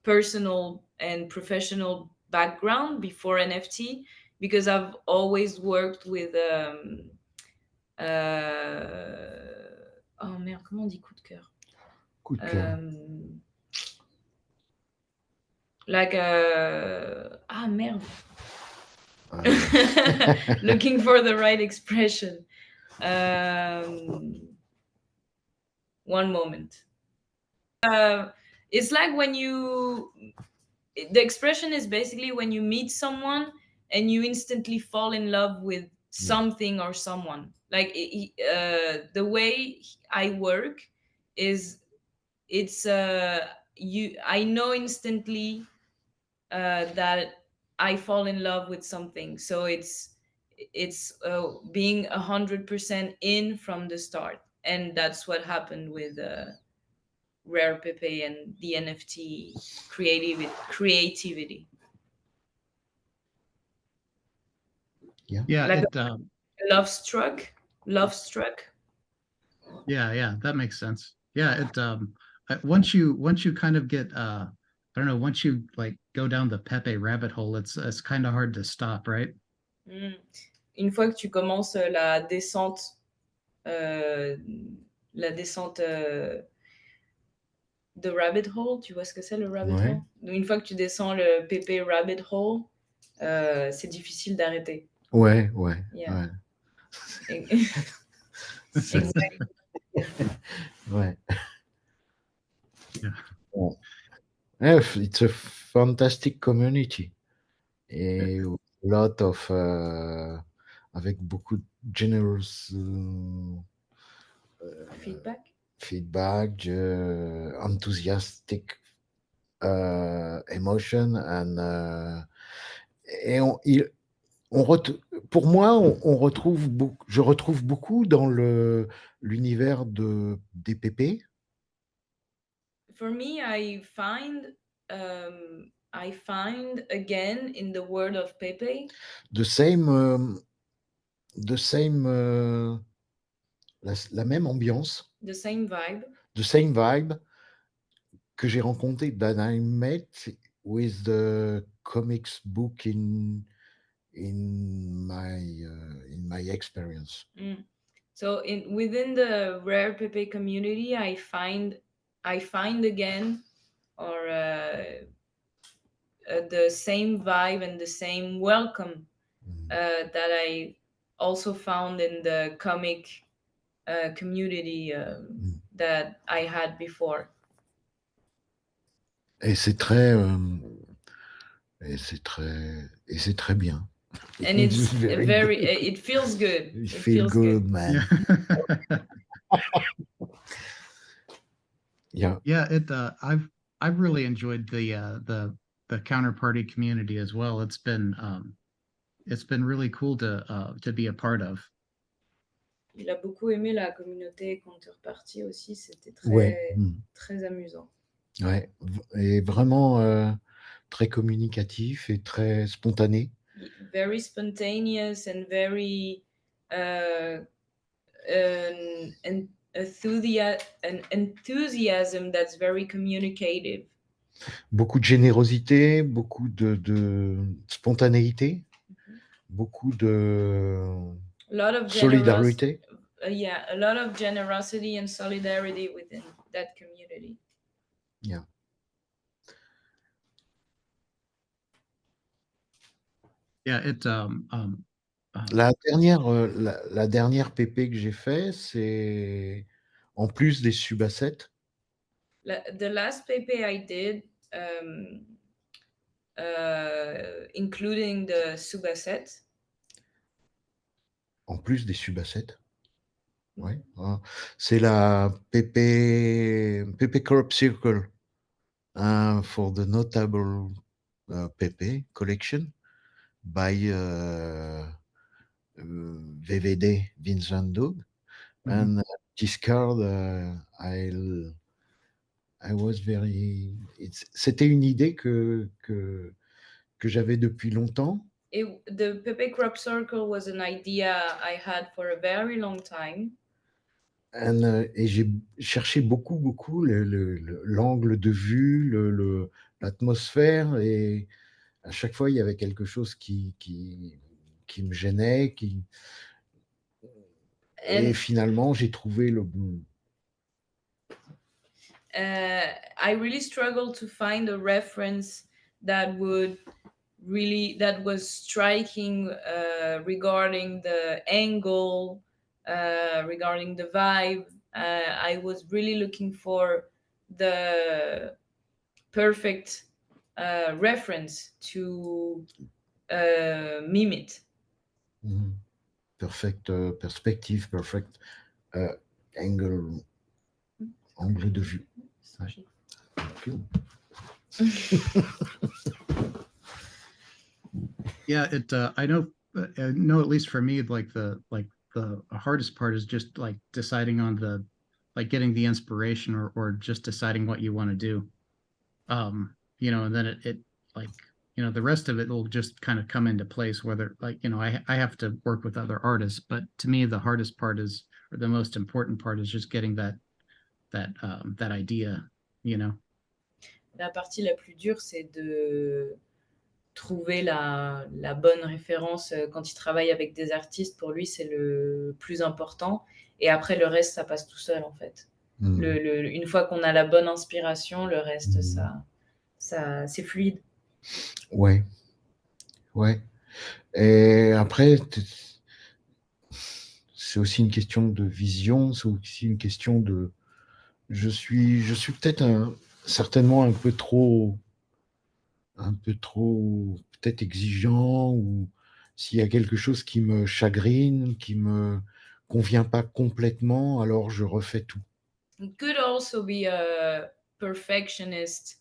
personal and professional background before NFT, because I've always worked with oh merde, comment on dit coup de cœur? Coup de cœur. Like merde. Looking for the right expression. One moment. It's like when the expression is basically when you meet someone and you instantly fall in love with something or someone. Like the way I work is it's I know instantly that I fall in love with something. So it's being 100% in from the start, and that's what happened with Rare Pepe and the NFT creativity. Yeah, Like it a love struck. yeah, that makes sense. Yeah, it once you kind of get I don't know, once you like go down the Pepe rabbit hole, it's kind of hard to stop, right? Mm. Une fois que tu commences euh, la descente de rabbit hole, tu vois ce que c'est le rabbit Ouais. hole? Donc, une fois que tu descends le PP rabbit hole, c'est difficile d'arrêter. Ouais, ouais, Yeah. ouais. Exact. Ouais. Yeah. Bon. Yeah, it's a fantastic community. Et a lot of avec beaucoup de generous Feedback. feedback, enthusiastic emotion and et pour moi, je retrouve beaucoup dans l'univers des PP. For me, I find again in the word of Pepe The same, the same, la même ambiance, the same vibe. the same vibe que j'ai rencontré, that I met with the comics book in my experience. Mm. So within the Rare Pepe community, I find again or the same vibe and the same welcome that I also found in the comic community that I had before. Et c'est très, et c'est très bien. And it's Very very good. it feels good. You It feel feels good, good. man. Yeah. Yeah. Yeah, I've really enjoyed the counterparty community as well. It's been really cool to be a part of. Il a beaucoup aimé la communauté counterparty aussi, c'était Ouais. très amusant. Ouais. Et vraiment très communicatif et très spontané. Very spontaneous and very an enthusiasm that's very communicative. Beaucoup de générosité, beaucoup de spontanéité, beaucoup de A lot of solidarité. a lot of generosity and solidarity within that community. Yeah. Yeah, La dernière PP que j'ai fait, c'est en plus des subassets. The last Pepe I did, including the subasset. En plus des subassets. Ouais. C'est la PP Crop Circle for the notable PP collection by VVD Vincent Dog. And this card, I was very. C'était une idée que j'avais depuis longtemps. The Pepe Crop Circle was an idea I had for a very long time. Et j'ai cherché beaucoup l'angle de vue, l'atmosphère, et à chaque fois, il y avait quelque chose qui me gênait, et finalement, j'ai trouvé le bon. I really struggled to find a reference that was striking regarding the angle, regarding the vibe. I was really looking for the perfect reference to mime it. Perfect perspective, perfect angle de vue. Ouais. Cool. Yeah, I know at least for me, like the hardest part is just like deciding on getting the inspiration, or just deciding what you want to do. You know, and then it like, you know, the rest of it will just kind of come into place, whether, like, you know, I have to work with other artists, but to me the hardest part is, or the most important part is, just getting that idea, you know. La partie la plus dure, c'est de trouver la bonne référence. Quand il travaille avec des artistes, pour lui, c'est le plus important. Et après, le reste, ça passe tout seul, en fait. Une fois qu'on a la bonne inspiration, le reste, c'est fluide. Ouais. Ouais. Et après, c'est aussi une question de vision, c'est aussi une question de... Je suis peut-être certainement un peu trop peut-être exigeant, ou s'il y a quelque chose qui me chagrine, qui me convient pas complètement, alors je refais tout. It could also be a perfectionist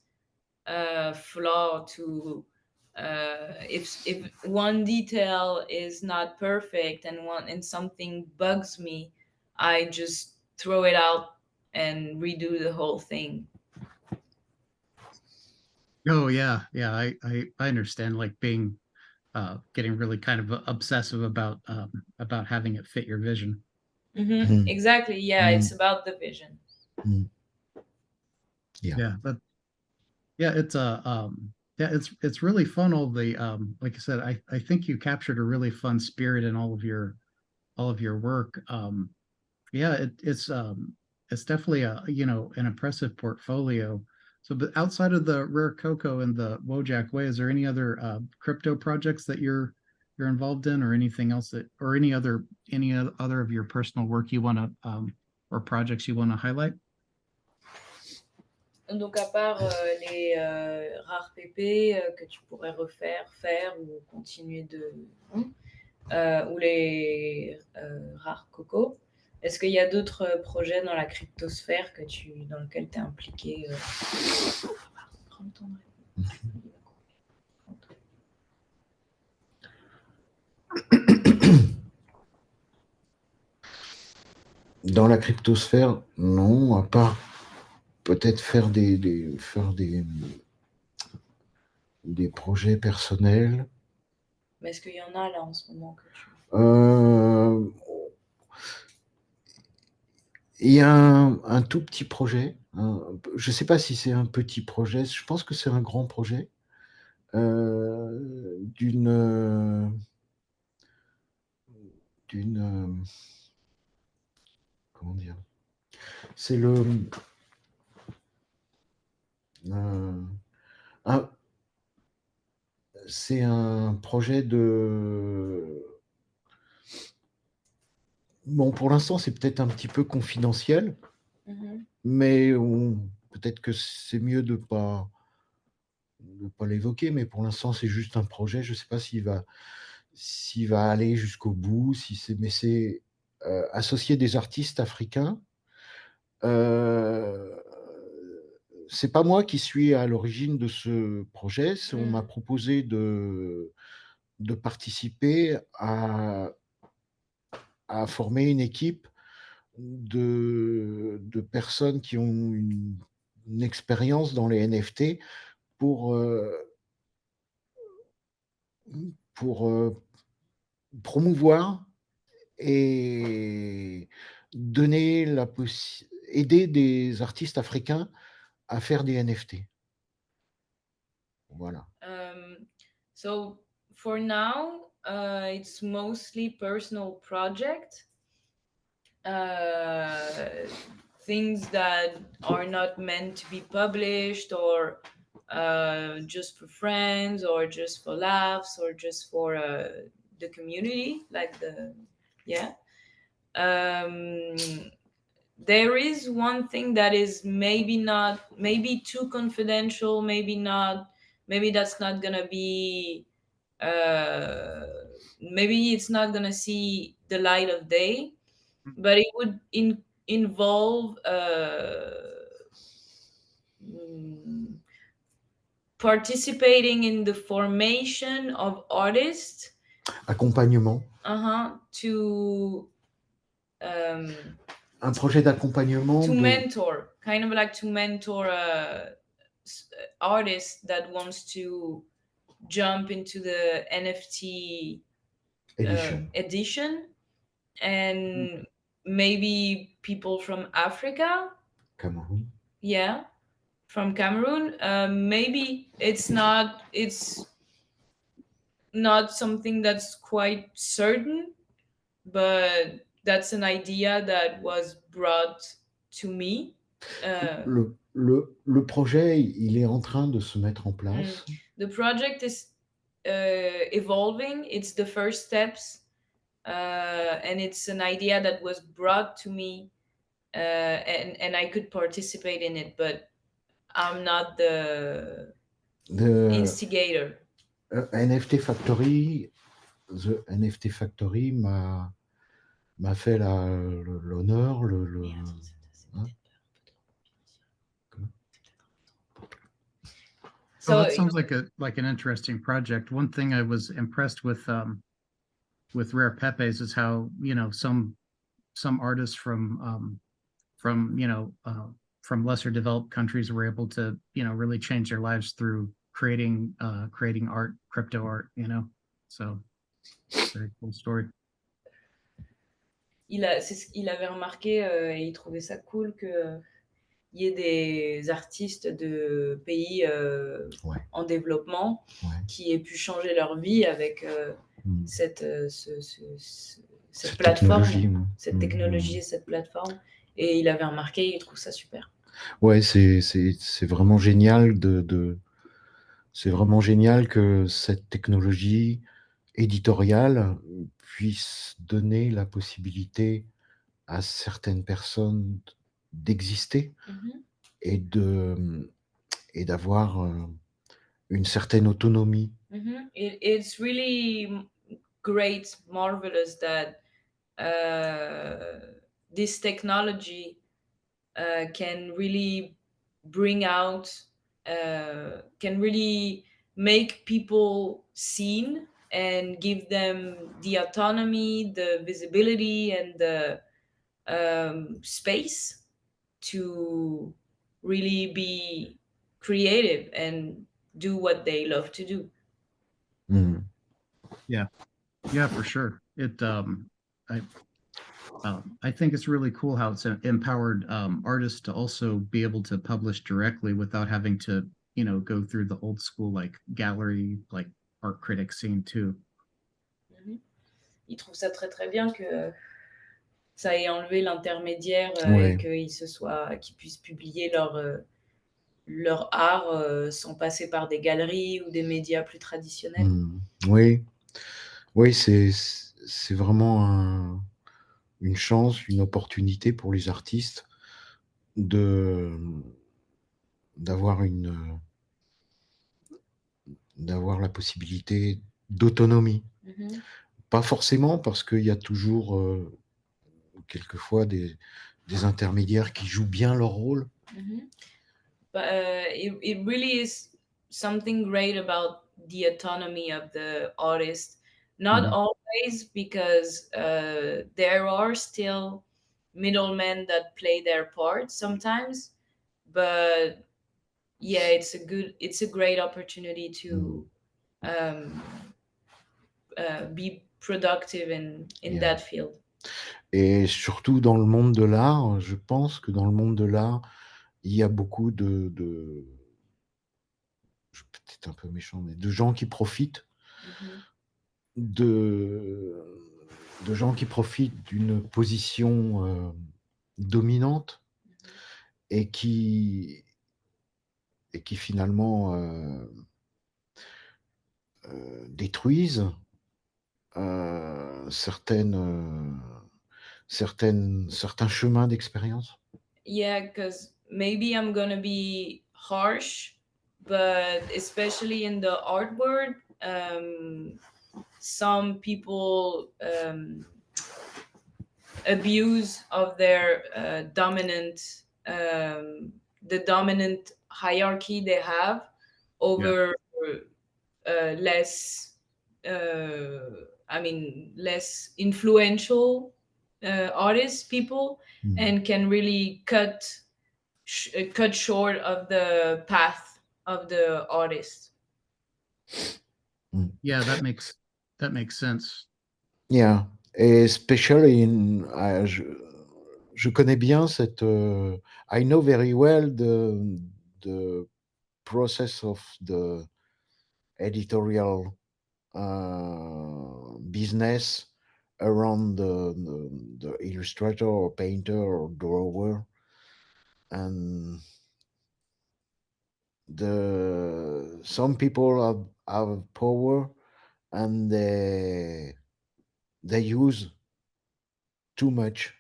flaw to if one detail is not perfect and something bugs me, I just throw it out and redo the whole thing. Oh yeah, I understand, like being getting really kind of obsessive about having it fit your vision. Exactly. Yeah, it's about the vision. Yeah, but yeah, it's it's really fun. All the like I said, I think you captured a really fun spirit in all of your work. Yeah, it's definitely a, you know, an impressive portfolio. So, but outside of the Rare Cocoa and the Wojak Way, is there any other crypto projects that you're involved in, or anything else that, or any other of your personal work you want to or projects you want to highlight? Donc, à part les rares pépés que tu pourrais faire ou continuer de... ou les rares cocos, est-ce qu'il y a d'autres projets dans la cryptosphère dans lequel tu es impliqué Prends le temps de répondre. Dans la cryptosphère, non, à part peut-être faire des projets personnels. Mais est-ce qu'il y en a là en ce moment que tu... Il y a un tout petit projet. Je ne sais pas si c'est un petit projet. Je pense que c'est un grand projet. D'une comment dire, c'est c'est un projet bon, pour l'instant, c'est peut-être un petit peu confidentiel, mais peut-être que c'est mieux de pas l'évoquer, mais pour l'instant, c'est juste un projet. Je ne sais pas s'il va aller jusqu'au bout, mais c'est associer des artistes africains. C'est pas moi qui suis à l'origine de ce projet. On m'a proposé de participer à former une équipe de personnes qui ont une expérience dans les NFT pour promouvoir et aider des artistes africains à faire des NFT. Voilà. So for now, it's mostly personal project. Things that are not meant to be published, or just for friends or just for laughs or just for the community, like the yeah. There is one thing that is maybe too confidential, maybe that's not gonna be uh maybe it's not gonna see the light of day, but it would involve mm, participating in the formation of artists Accompagnement. to Un projet d'accompagnement to de mentor, kind of like to mentor artists that wants to jump into the NFT edition, and maybe people from Africa, Cameroun. yeah, from Cameroon. Maybe it's not something that's quite certain, but that's an idea that was brought to me. Le projet, il est en train de se mettre en place. The project is evolving. It's the first steps, and it's an idea that was brought to me, and I could participate in it, but I'm not the instigator. NFT Factory, The NFT Factory m'a fait l'honneur, hein? So that sounds like an interesting project. One thing I was impressed with Rare Pepes is how, you know, some artists from from lesser developed countries were able to, you know, really change their lives through creating art, crypto art, you know. So very cool story. Il avait remarqué et il trouvait ça cool que il y ait des artistes de pays en développement qui aient pu changer leur vie avec cette plateforme, cette technologie et cette plateforme. Et il avait remarqué, il trouve ça super. Ouais, c'est vraiment génial c'est vraiment génial que cette technologie éditoriale puisse donner la possibilité à certaines personnes d'exister et d'avoir une certaine autonomie. It's really great, marvelous that this technology can really bring out, can really make people seen and give them the autonomy, the visibility, and the space to really be creative and do what they love to do. Yeah, for sure. I think it's really cool how it's empowered artists to also be able to publish directly without having to, you know, go through the old school like gallery, like art critic scene too. Il trouve ça très très bien que ça ait enlevé l'intermédiaire et qu'ils puissent publier leur art sans passer par des galeries ou des médias plus traditionnels. Oui, oui, c'est vraiment une chance, une opportunité pour les artistes d'avoir la possibilité d'autonomie. Pas forcément, parce qu'il y a toujours quelquefois des intermédiaires qui jouent bien leur rôle. But it really is something great about the autonomy of the artist. Not always, because there are still middlemen that play their part sometimes, but yeah, it's a great opportunity to be productive in that field. Et surtout dans le monde de l'art, je pense que dans le monde de l'art, il y a beaucoup je suis peut-être un peu méchant, mais de gens qui profitent de gens qui profitent d'une position dominante et qui et qui finalement détruisent certains chemins d'expérience. Yeah, because maybe I'm gonna be harsh, but especially in the art world, some people abuse of their the dominant hierarchy they have over less less influential artists, people, and can really cut short of the path of the artist. Yeah, that makes sense. Yeah, especially je connais bien cette. I know very well the process of the editorial business around the illustrator or painter or drawer, and some people have power, and they use too much.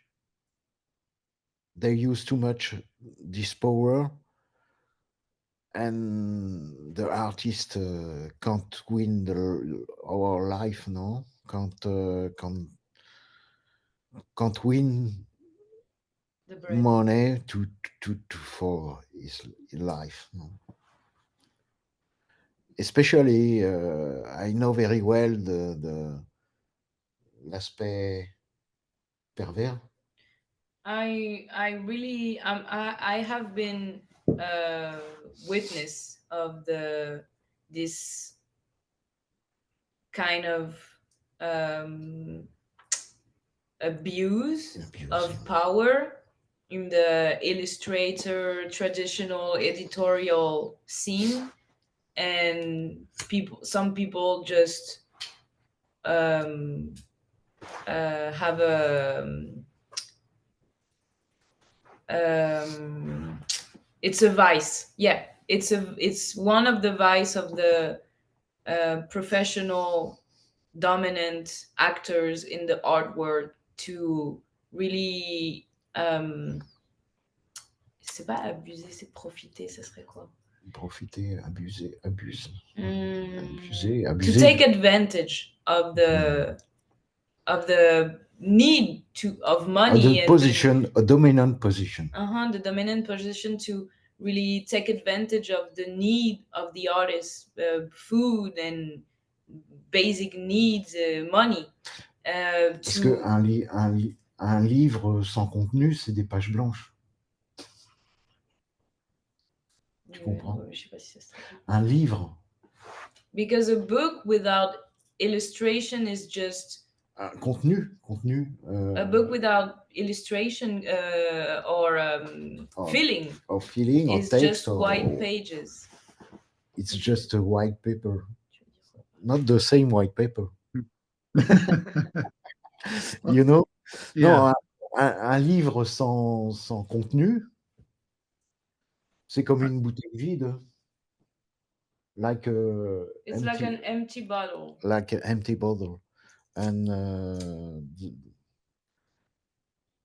They use too much this power, and the artist can't win our life, no? Can't win The bread. money for his life, no? Especially, I know very well l'aspect pervers. I really I have been witness of this kind of abuse of power in the illustrator traditional editorial scene, and some people just have it's a vice. Yeah, it's one of the vice of the professional dominant actors in the art world to really c'est pas abuser, c'est profiter, ça serait quoi? Profiter, abuser, abuse. To take advantage of the need of money a position, a dominant position. The dominant position to really take advantage of the need of the artist, food and basic needs, money. Parce que un livre sans contenu, c'est des pages blanches. Tu comprends? Je sais pas si ça se traduit. Un livre. Because a book without illustration is just Contenu. a book without illustration or feeling or is text just white pages. It's just a white paper. Not the same white paper. You know? Yeah. Non, un livre sans contenu, c'est comme une bouteille vide. It's like an empty bottle. Like an empty bottle. And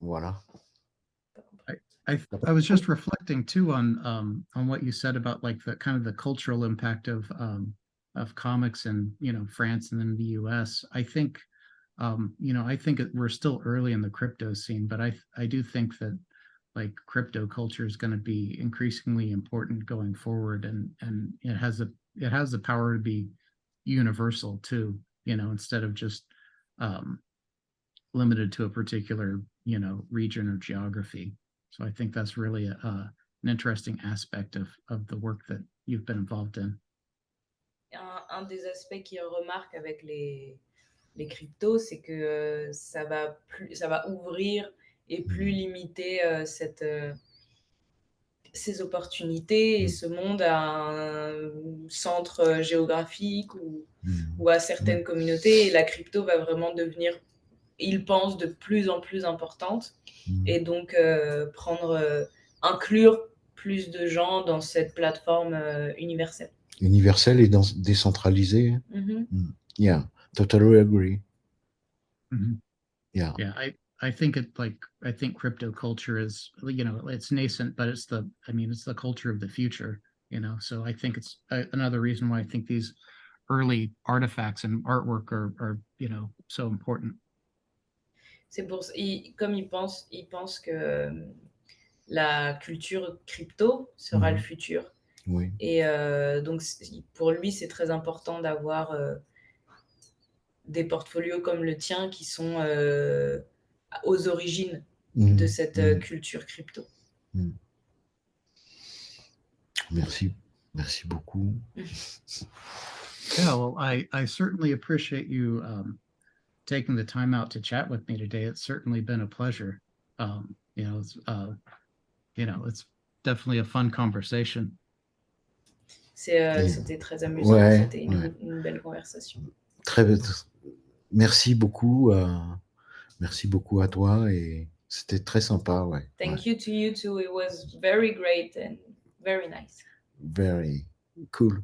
voilà. I was just reflecting too on what you said about like the kind of the cultural impact of comics in, you know, France and then the US. I think I think we're still early in the crypto scene, but I do think that like crypto culture is going to be increasingly important going forward, and it has the power to be universal too, you know, instead of just limited to a particular, you know, region or geography. So I think that's really an interesting aspect of the work that you've been involved in. Un des aspects qui remarque avec les cryptos, c'est que ça va ouvrir et plus limiter ces opportunités et ce monde à un centre géographique ou à certaines communautés. Et la crypto va vraiment devenir, il pense, de plus en plus importante. Et donc inclure plus de gens dans cette plateforme universelle. Universelle et décentralisée. Yeah, totally agree. Yeah. Yeah, I think I think crypto culture is, you know, it's nascent, but it's the culture of the future, you know. So I think it's another reason why I think these early artifacts and artwork are you know, so important. C'est pour comme il pense que la culture crypto sera le futur. Oui. Et donc pour lui, c'est très important d'avoir des portfolios comme le tien qui sont aux origines de cette culture crypto. Merci. Merci beaucoup. Yeah, well, I certainly appreciate you taking the time out to chat with me today. It's certainly been a pleasure. You know, it's definitely a fun conversation. C'était très amusant. Ouais, c'était une belle conversation. Merci beaucoup. Merci beaucoup à toi et c'était très sympa. Ouais. Thank you to you too. It was very great and very nice. Very cool.